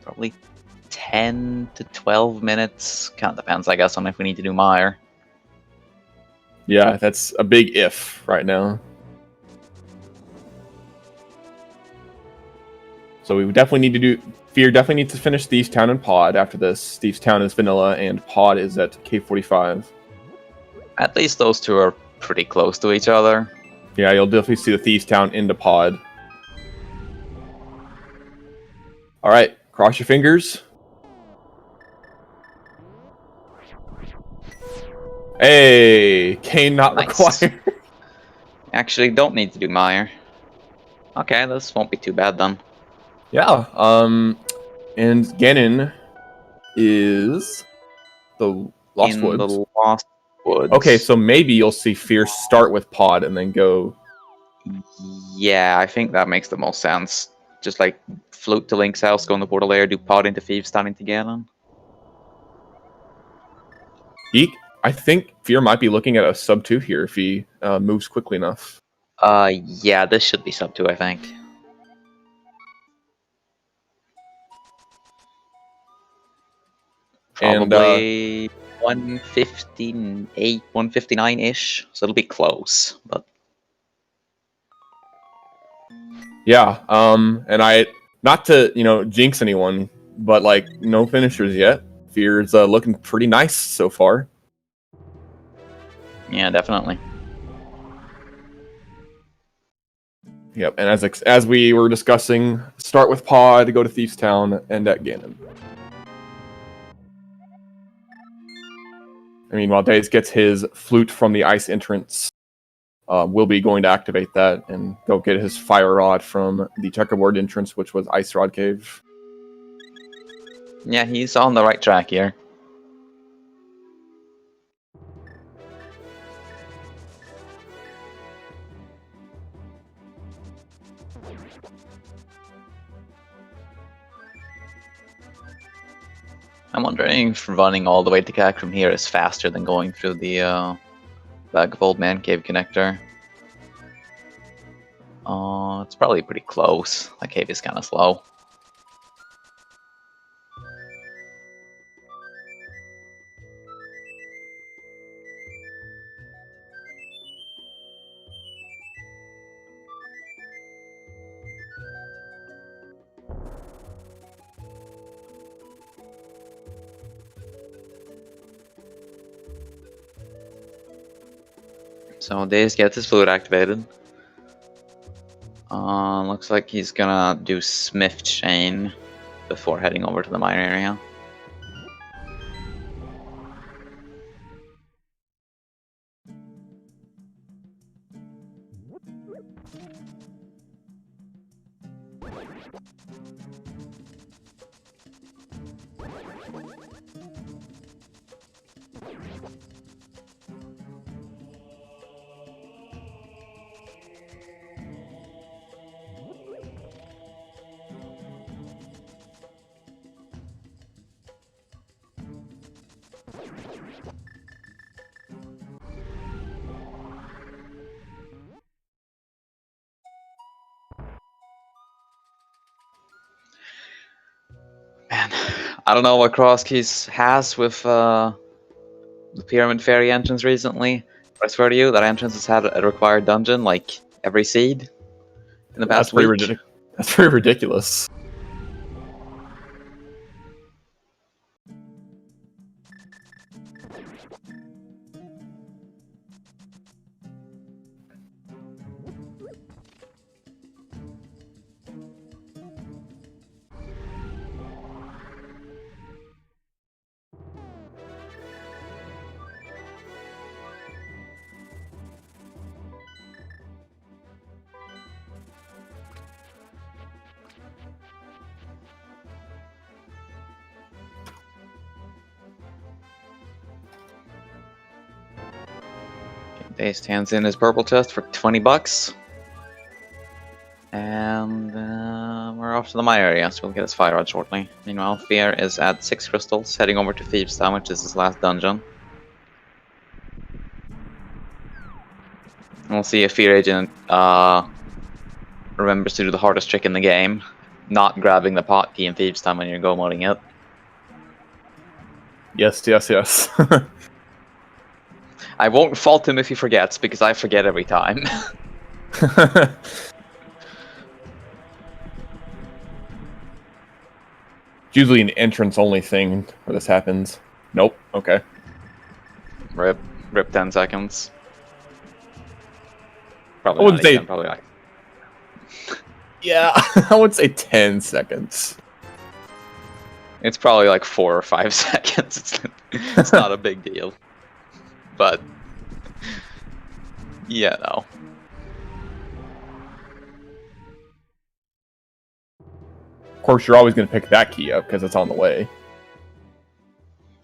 probably 10 to 12 minutes. Kind of depends, I guess, on if we need to do Mire. Yeah, that's a big if right now. So we definitely need to do... Fear definitely needs to finish Thieves Town and Pod after this. Thieves Town is vanilla and Pod is at K45. At least those two are pretty close to each other. Yeah, you'll definitely see the Thieves Town into Pod. Alright, Cross your fingers. Hey, cane not Nice. required. Actually, don't need to do Meyer. Okay, this won't be too bad then. Yeah. And Ganon is the Lost In Woods. the Lost Woods. Okay, so maybe you'll see Fierce start with Pod and then go. Yeah, I think that makes the most sense. Just like float to Link's house, go in the portal layer, do Pod into Thieves, standing to Ganon. I think Fear might be looking at a sub 2 here if he moves quickly enough. Yeah, this should be sub 2, I think. Probably 158, 159-ish, so it'll be close, but... Yeah, and not to, jinx anyone, but, like, no finishers yet. Fear's looking pretty nice so far. Yeah, definitely. Yep, and as we were discussing, start with Pod, go to Thieves Town, end at Ganon. I mean, while Daze gets his flute from the ice entrance, we'll be going to activate that and go get his fire rod from the checkerboard entrance, which was Ice Rod Cave. Yeah, he's on the right track here. I'm wondering if running all the way to Cac from here is faster than going through the Bag of Old Man Cave connector. It's probably pretty close. That cave is kind of slow. So Daze gets his flute activated. Looks like he's gonna do Smith Chain before heading over to the mine area. Man, I don't know what Crosskeys has with the Pyramid Fairy entrance recently. But I swear to you, that entrance has had a required dungeon like every seed in the past week. That's pretty ridiculous. Daze stands in his purple chest for 20 bucks. And we're off to the mine area, so we'll get his fire rod shortly. Meanwhile, Fear is at 6 crystals, heading over to Thieves Town, which is his last dungeon. And we'll see if Fear Agent remembers to do the hardest trick in the game, not grabbing the pot key in Thieves Town when you're go modding it. Yes. I won't fault him if he forgets, because I forget every time. It's usually an entrance-only thing where this happens. Nope. Okay. Rip 10 seconds. I Probably wouldn't not say- even, probably like... Yeah, I would say 10 seconds. It's probably like 4 or 5 seconds. It's not a big deal. But yeah, no. Of course, you're always going to pick that key up because it's on the way.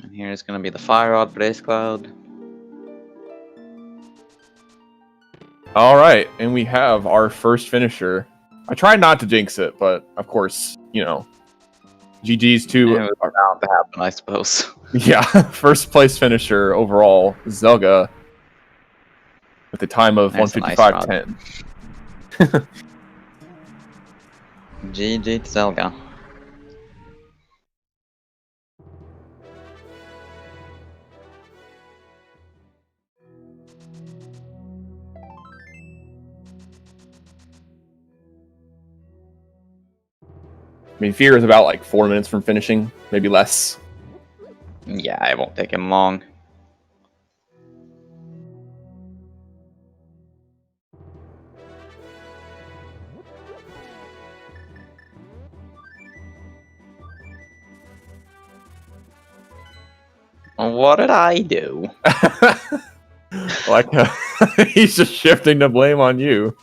And here's gonna be the Fire Rod Blaze Cloud. All right, and we have our first finisher. I tried not to jinx it, but of course, you know, GG's to It was bound to happen, I suppose. yeah, first place finisher overall, Zelda, with a time of There's a nice 155.10. GG to Zelda. I mean, Fear is about like 4 minutes from finishing, maybe less. Yeah, it won't take him long. What did I do? Like, he's just shifting the blame on you.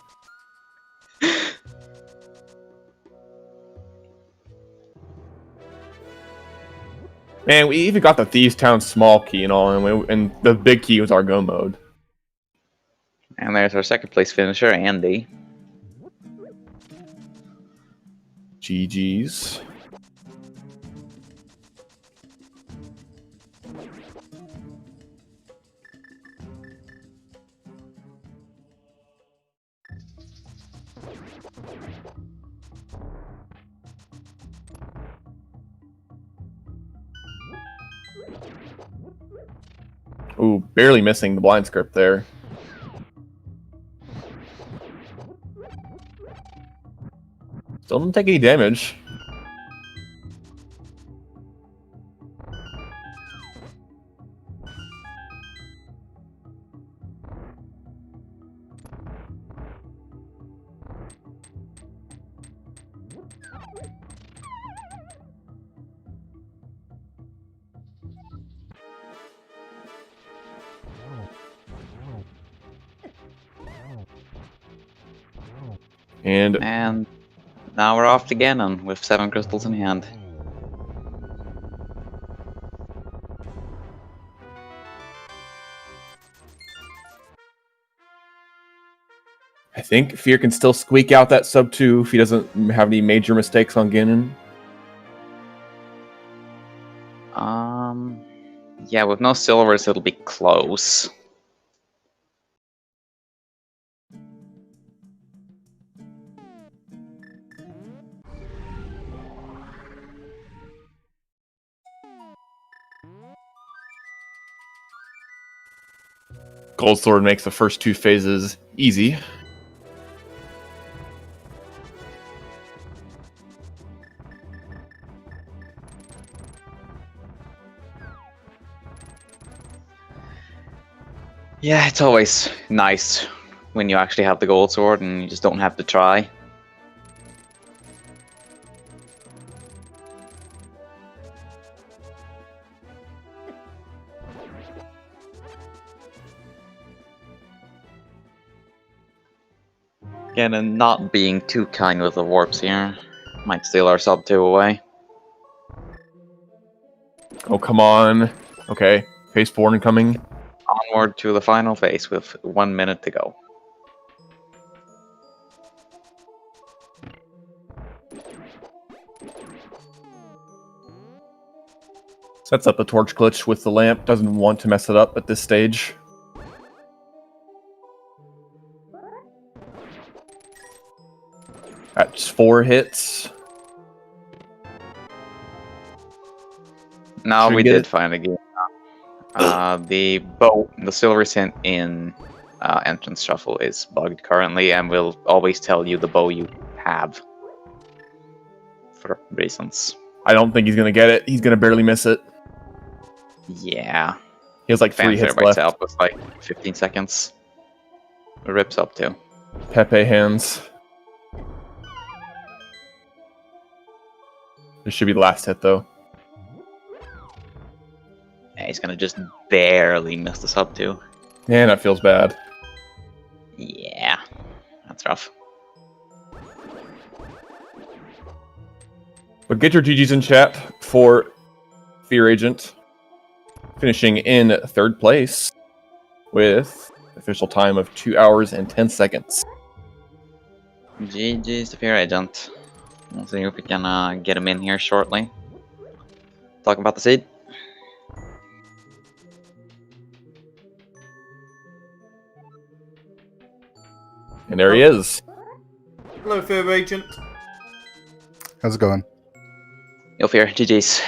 Man, we even got the Thieves Town small key and all, and the big key was our go mode. And there's our second place finisher, Andy. GG's. Ooh, barely missing the blind script there. Still didn't take any damage. And now we're off to Ganon with 7 crystals in hand. I think Fear can still squeak out that sub 2 if he doesn't have any major mistakes on Ganon. Yeah, with no silvers, it'll be close. Gold Sword makes the first 2 phases easy. Yeah, it's always nice when you actually have the gold sword and you just don't have to try. Again, and not being too kind with the warps here. Might steal our sub 2 away. Oh, come on. Okay, phase 4 incoming. Onward to the final phase with 1 minute to go. Sets up the torch glitch with the lamp. Doesn't want to mess it up at this stage. That's 4 hits. Now Should we we get did it? find a game. The bow, the silver cent in entrance shuffle is bugged currently, and will always tell you the bow you have for reasons. I don't think he's going to get it. He's going to barely miss it. Yeah, He has like 3 hits by left. itself with like 15 seconds. It rips up too. Pepe hands. This should be the last hit, though. Yeah, he's gonna just barely miss the sub too. Man, that feels bad. Yeah, that's rough. But get your GGs in chat for Fear Agent, finishing in 3rd place with official time of 2 hours and 10 seconds. GG's to Fear Agent. We'll see if we can get him in here shortly. Talk about the seed. And there he is. Hello, Fear Agent. How's it going? Yo, Fear, GG's.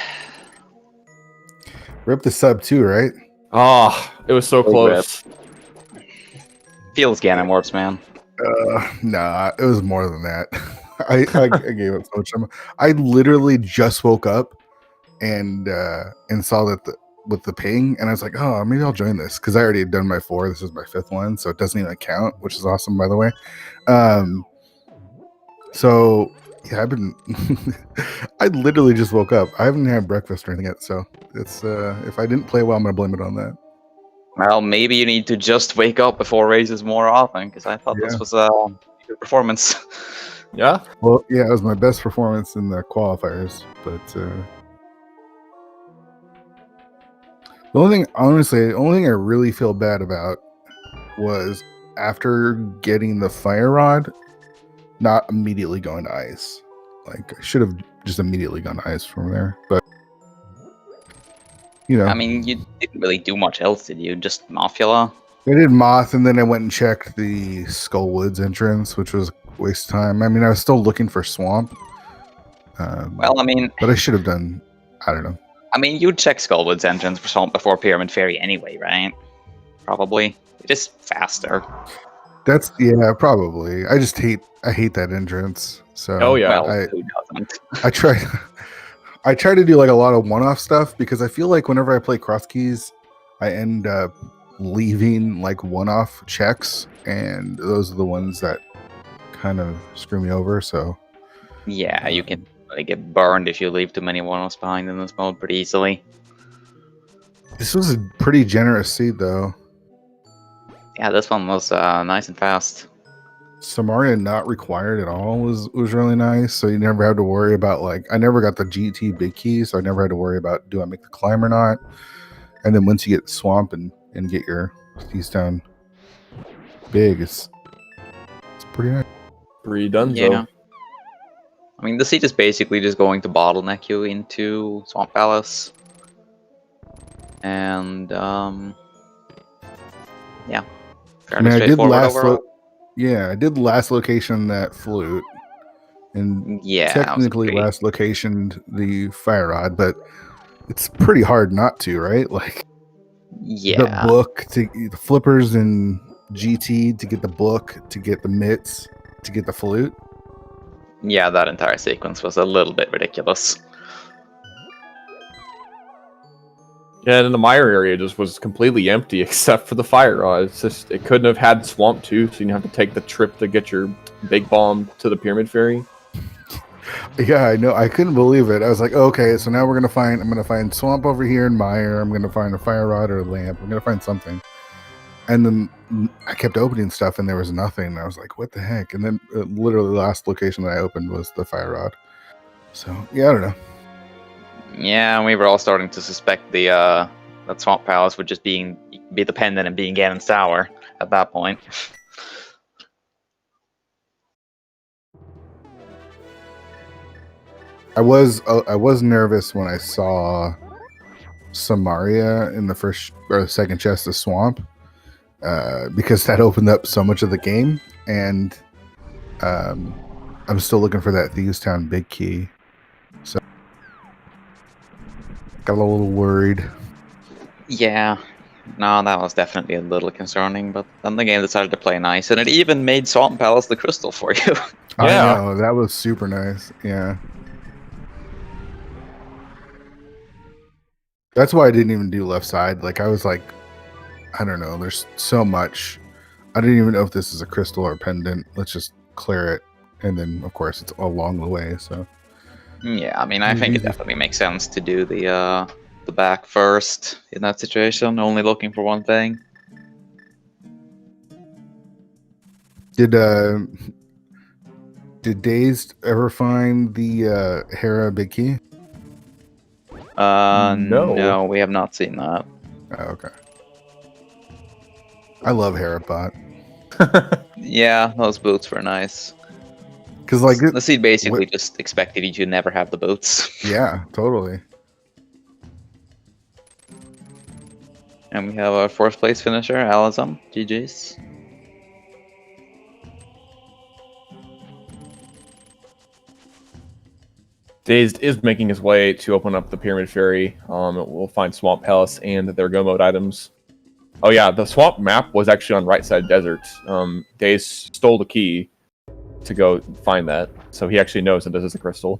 Rip the sub too, right? Ah, it was so close. Feels Ganon warps, man. Nah, it was more than that. I gave up so much. I literally just woke up and saw that with the ping, and I was like, oh, maybe I'll join this because I already had done my 4. This is my 5th one, so it doesn't even count, which is awesome, by the way. So yeah, I've been. I literally just woke up. I haven't had breakfast or anything yet, so it's if I didn't play well, I'm gonna blame it on that. Well, maybe you need to just wake up before races more often, because I thought this was a good performance. Yeah? Well, yeah, it was my best performance in the qualifiers, but the only thing, honestly, the only thing I really feel bad about was after getting the fire rod, not immediately going to ice. Like, I should have just immediately gone to ice from there, but you know. I mean, you didn't really do much else, did you? Just Mothula? I did Moth, and then I went and checked the Skullwoods entrance, which was a waste of time. I mean, I was still looking for Swamp. Well, I mean... But I should have done... I don't know. I mean, you'd check Skullwood's entrance for Swamp before Pyramid Fairy anyway, right? Probably. It is faster. That's... Yeah, probably. I just hate... I hate that entrance. So Oh, yeah. Well, who doesn't? I try... I try to do like a lot of one-off stuff because I feel like whenever I play cross keys, I end up leaving like one-off checks, and those are the ones that kind of screw me over. So Yeah, you can like, get burned if you leave too many one-offs behind in this mode pretty easily. this was a pretty generous seed, though. Yeah, this one was nice and fast. Samaria not required at all was really nice. So you never had to worry about like I never got the GT big key, so I never had to worry about do I make the climb or not. And then once you get Swamp and get your keys down big, it's pretty nice. Pretty done, Yeah. I mean, the seed is basically just going to bottleneck you into Swamp Palace. And, yeah. I mean, Fairly straightforward overall. I did last location that flute, and Yeah, that was technically pretty- last location the fire rod, but it's pretty hard not to, right? Like Yeah. the book to the flippers and GT to get the book to get the mitts to get the flute. Yeah, that entire sequence was a little bit ridiculous. Yeah, and then the mire area just was completely empty except for the fire rod. It's just it couldn't have had Swamp too, so you have to take the trip to get your big bomb to the Pyramid Fairy. Yeah, I know. I couldn't believe it. I was like, okay, so now I'm gonna find Swamp over here in Mire. I'm gonna find a fire rod or a lamp. I'm gonna find something. And then I kept opening stuff and there was nothing. And I was like, what the heck? And then literally the last location that I opened was the fire rod. So yeah, I don't know. Yeah, and we were all starting to suspect the that Swamp Palace would just be the pendant and being Ganon's Tower at that point. I was nervous when I saw Samaria in the first or the second chest of Swamp, because that opened up so much of the game, and I'm still looking for that Thieves Town big key, so got a little worried. Yeah, no, that was definitely a little concerning, but then the game decided to play nice, and it even made Swamp Palace the crystal for you. Yeah. I know, that was super nice. Yeah. That's why I didn't even do left side. Like, I was like, I don't know. There's so much. I didn't even know if this is a crystal or a pendant. Let's just clear it. And then, of course, it's along the way. So, Yeah, I mean, I think it definitely makes sense to do the the back first in that situation, only looking for one thing. Did Dazed ever find the Hera big key? No. No, we have not seen that. Oh, okay. I love Hera bot Yeah, those boots were nice. because like The seed basically just expected you to never have the boots. yeah, totally. And we have our 4th place finisher, Alizam. GG's. Dazed is making his way to open up the Pyramid Fairy. We'll find Swamp Palace and their Go Mode items. Oh yeah, the swamp map was actually on Right Side Desert. Dazed stole the key to go find that, so he actually knows that this is a crystal.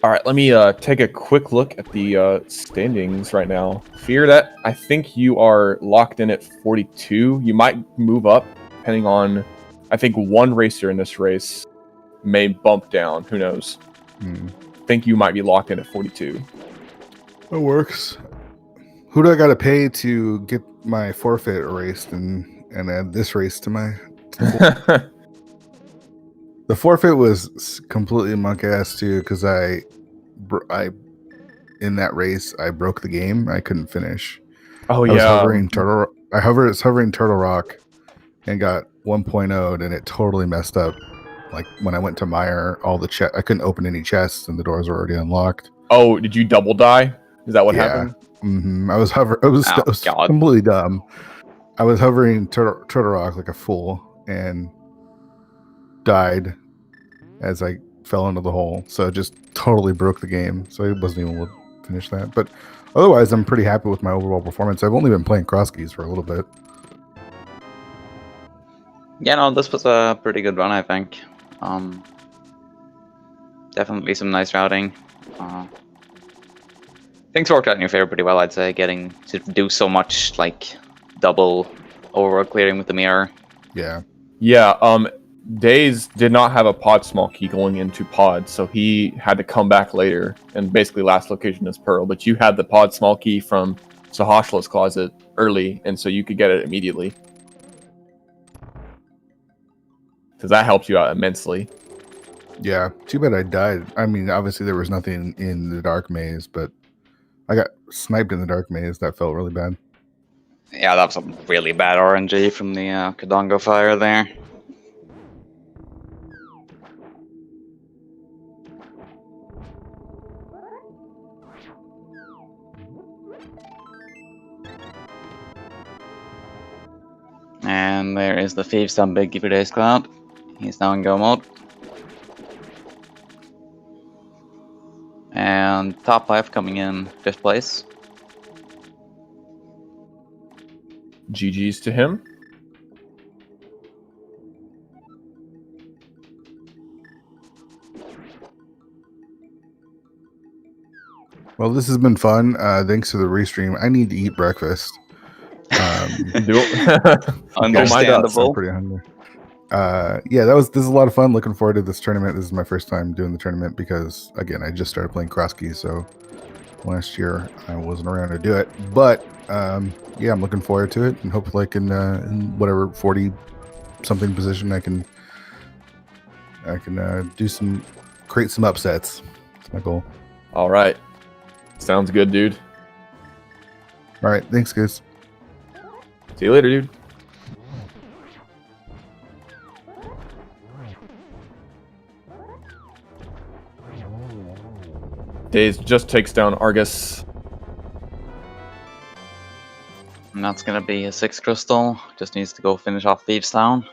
All right, let me take a quick look at the standings right now. Fear that I think you are locked in at 42. You might move up depending on, I think one racer in this race may bump down. Who knows? I think you might be locked in at 42. It works. Who do I got to pay to get my forfeit erased and add this race to my? The forfeit was completely monk ass too because I in that race I broke the game. I couldn't finish. Oh I was yeah. hovering hovering Turtle Rock and got 1.0'd and it totally messed up. Like when I went to Meyer, all the I couldn't open any chests and the doors were already unlocked. Oh, did you double die? Is that what happened? I was It was God. completely dumb. I was hovering Turtle Rock like a fool and died as I fell into the hole. So it just totally broke the game. So I wasn't even able to finish that. But otherwise, I'm pretty happy with my overall performance. I've only been playing cross keys for a little bit. Yeah, no, this was a pretty good run, I think. Definitely some nice routing. Things worked out in your favor pretty well, I'd say, getting to do so much, like, double overworld clearing with the mirror. Yeah. Yeah, Daze did not have a pod small key going into pod, so he had to come back later, and basically last location is Pearl, but you had the pod small key from Sahashla's closet early, and so you could get it immediately. Because that helped you out immensely. Yeah. Too bad I died. I mean, obviously there was nothing in the dark maze, but I got sniped in the dark maze. That felt really bad. Yeah, that was a really bad RNG from the Kadongo fire there. And there is the Thieves Done Big Give Days Cloud. He's now in go mode. And top 5 coming in 5th place. GG's to him. Well, this has been fun. Thanks to the restream. I need to eat breakfast. Understandable. I'm pretty hungry. Yeah, this is a lot of fun. Looking forward to this tournament. This is my first time doing the tournament because, again, I just started playing cross keys, so last year I wasn't around to do it. But yeah, I'm looking forward to it, and hopefully I can, in whatever 40 something position, I can create some upsets. That's my goal. All right. Sounds good, dude. All right, thanks, guys. See you later, dude. Daze just takes down Argus. And that's gonna be a 6 crystal. Just needs to go finish off Thieves Town.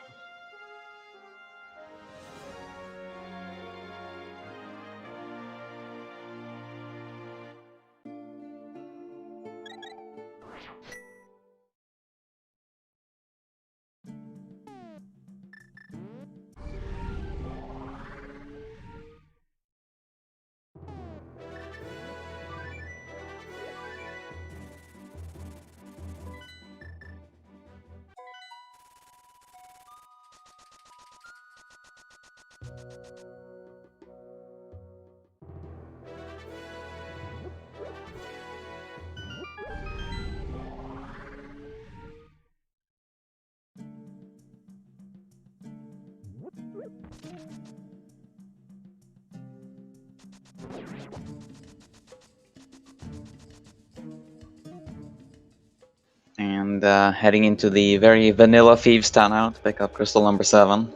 And heading into the very vanilla Thieves town now to pick up crystal number 7.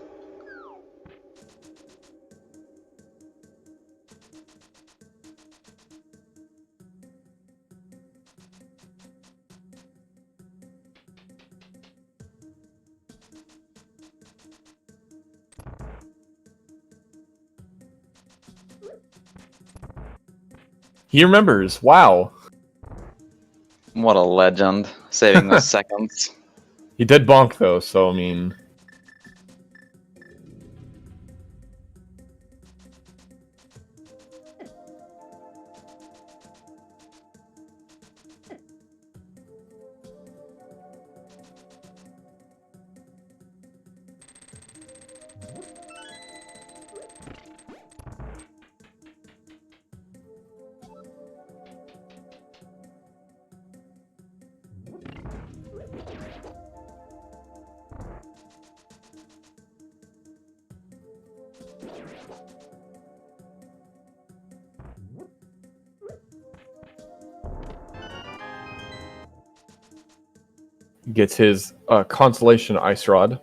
He remembers. Wow. What a legend, saving those seconds. He did bonk though, so I mean. Gets his consolation ice rod.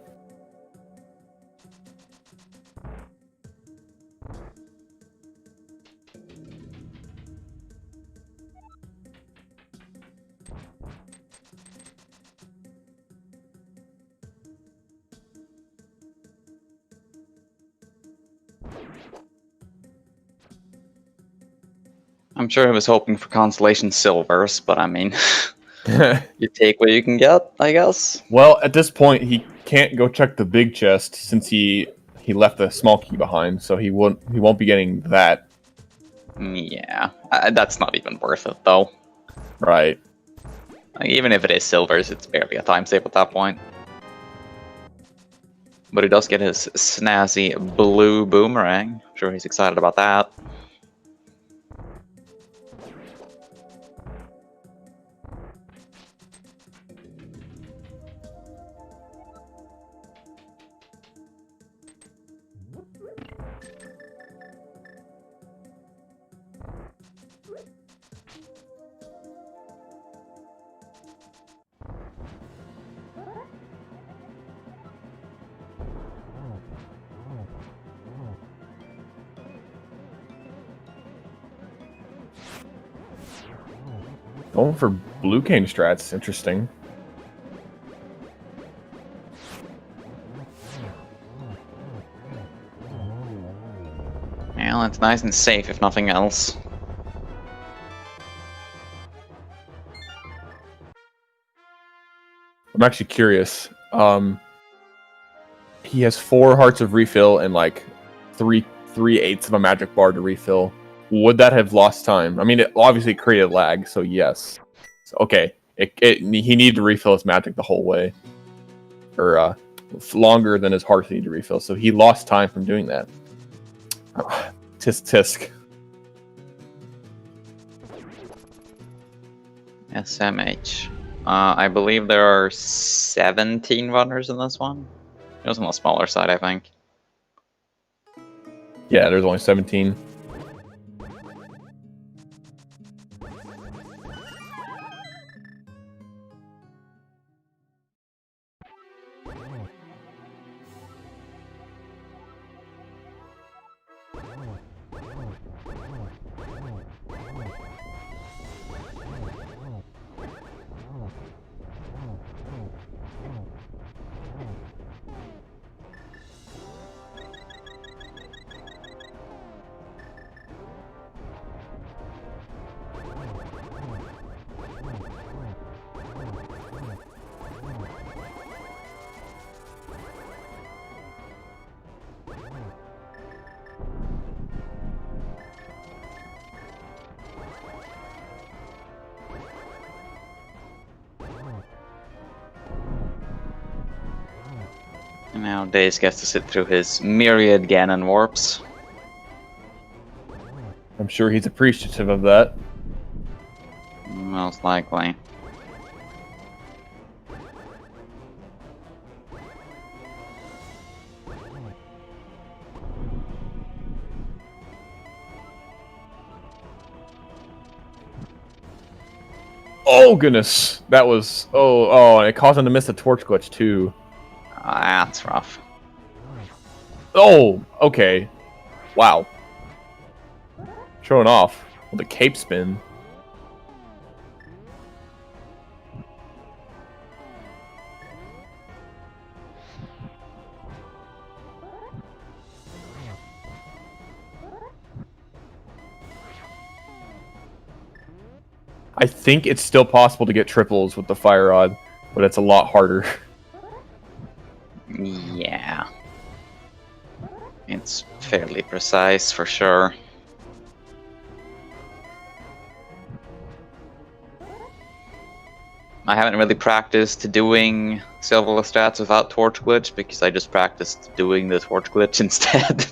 I'm sure he was hoping for consolation silvers, but I mean, you take what you can get, I guess. Well, at this point, he can't go check the big chest since he left the small key behind, so he won't be getting that. Yeah, that's not even worth it though. Right. Like, even if it is silvers, it's barely a time save at that point. But he does get his snazzy blue boomerang. I'm sure he's excited about that. Going for blue cane strats, interesting. Well, it's nice and safe if nothing else. I'm actually curious. He has 4 hearts of refill and like 3/8 of a magic bar to refill. Would that have lost time? I mean, it obviously created lag, so yes. So, okay, he needed to refill his magic the whole way, or longer than his hearts need to refill. So he lost time from doing that. Tisk tisk. SMH. I believe there are 17 runners in this one. It was on the smaller side, I think. Yeah, there's only 17. And now Daze gets to sit through his myriad Ganon warps. I'm sure he's appreciative of that. Most likely. Oh goodness, that was and it caused him to miss the torch glitch too. That's rough. Oh, okay. Wow. Showing off with a cape spin. I think it's still possible to get triples with the fire rod, but it's a lot harder. Yeah. It's fairly precise for sure. I haven't really practiced doing Zelda stats without torch glitch because I just practiced doing the torch glitch instead.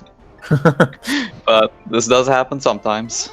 But this does happen sometimes.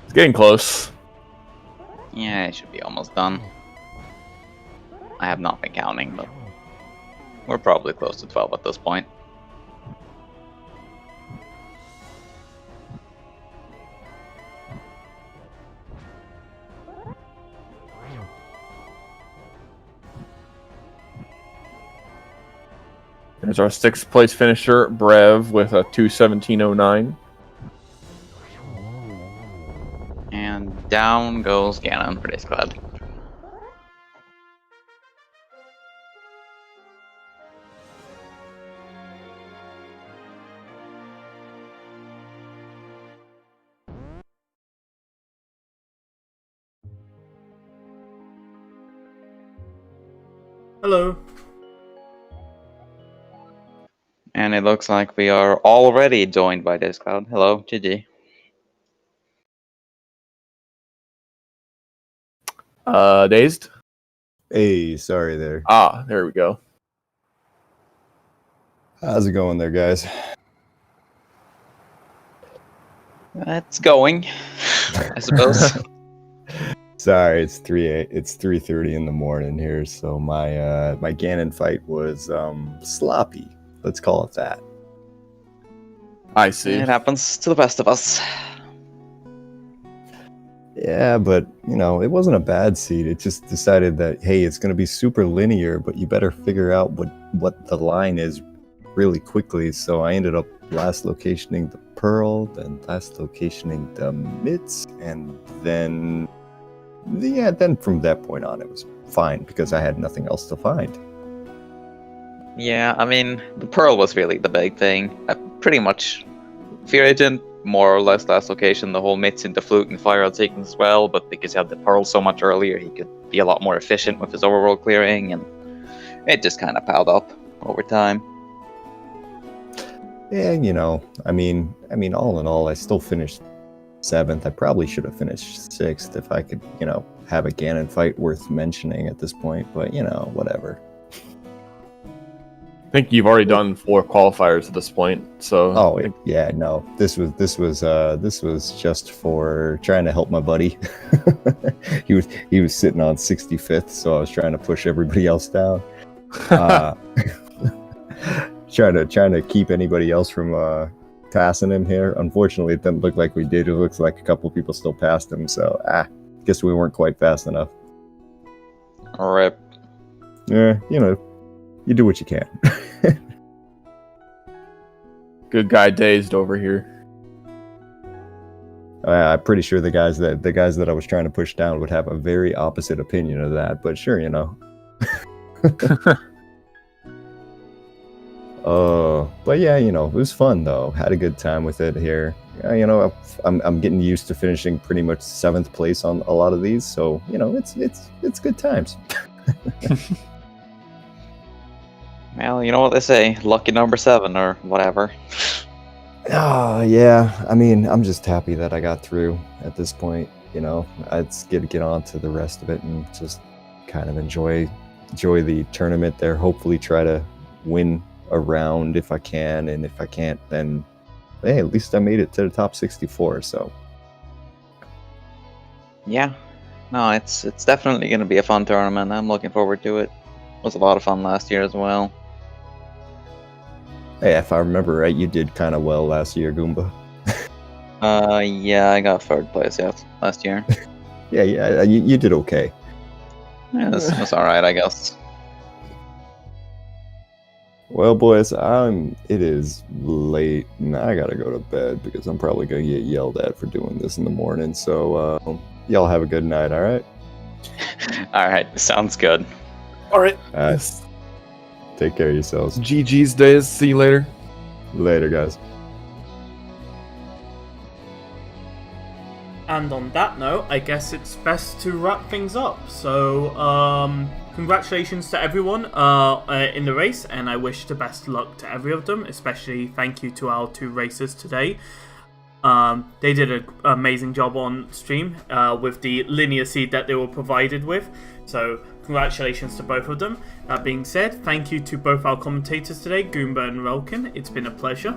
It's getting close. Yeah, it should be almost done. I have not been counting, but we're probably close to 12 at this point. There's our 6th place finisher, Brev, with a 2:17.09. And down goes Ganon for this club. Hello. And it looks like we are already joined by this cloud. Hello, GG. Dazed? Hey, sorry there. Ah, there we go. How's it going there, guys? It's going, I suppose. Sorry, it's 3:30 in the morning here, so my Ganon fight was sloppy. Let's call it that. I see. It happens to the best of us. Yeah, but it wasn't a bad seed. It just decided that hey, it's going to be super linear, but you better figure out what the line is really quickly. So I ended up last locationing the pearl, then last locationing the mitts, and then from that point on it was fine because I had nothing else to find. Yeah, I mean, the pearl was really the big thing. Pretty much, Fear Agent, more or less last location, the whole mitts into flute and fire out taken as well, but because he had the pearl so much earlier, he could be a lot more efficient with his overworld clearing, and it just kind of piled up over time. Yeah, I mean, all in all, I still finished 7th. I probably should have finished 6th if I could, have a Ganon fight worth mentioning at this point, but whatever. I think you've already done 4 qualifiers at this point, so. Oh yeah, no. This was just for trying to help my buddy. he was sitting on 65th, so I was trying to push everybody else down. Trying to keep anybody else from passing him here. Unfortunately, it didn't look like we did. It looks like a couple people still passed him, so guess we weren't quite fast enough. Rip. Yeah, you do what you can. Good guy Dazed over here. I'm pretty sure the guys that I was trying to push down would have a very opposite opinion of that, but sure, but yeah, it was fun though. Had a good time with it here. I'm getting used to finishing pretty much 7th place on a lot of these, so it's good times. Well, you know what they say, lucky number 7 or whatever. Yeah. I mean, I'm just happy that I got through at this point. You know, I'd get on to the rest of it and just kind of enjoy the tournament there. Hopefully, try to win a round if I can, and if I can't, then hey, at least I made it to the top 64. So Yeah. No, it's definitely going to be a fun tournament. I'm looking forward to it. It was a lot of fun last year as well. hey, if I remember right, you did kind of well last year, Goomba. Yeah, I got 3rd place last year. Yeah, you did okay. Yeah, that's all right, I guess. Well, boys, it is late and I gotta go to bed because I'm probably gonna get yelled at for doing this in the morning. So, y'all have a good night, all right? All right, sounds good. All right. Yes. Take care of yourselves. GG's days. See you later. Later, guys. And on that note, I guess it's best to wrap things up. So, congratulations to everyone in the race, and I wish the best luck to every of them. Especially thank you to our 2 racers today. They did an amazing job on stream with the linear seed that they were provided with. So, congratulations to both of them. That being said, thank you to both our commentators today, Goomba and Relkin. It's been a pleasure.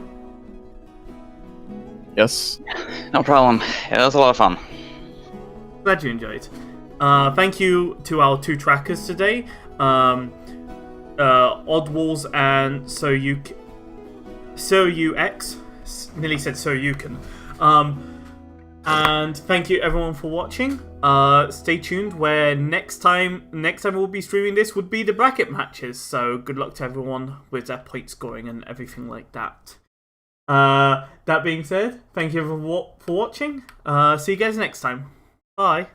Yes. No problem. Yeah, it was a lot of fun. Glad you enjoyed. Thank you to our 2 trackers today, Oddwalls and SoUX. Nearly said So You Can. And thank you everyone for watching. Stay tuned, where next time we'll be streaming this would be the bracket matches. So good luck to everyone with their point scoring and everything like that. That being said, thank you for watching. See you guys next time. Bye.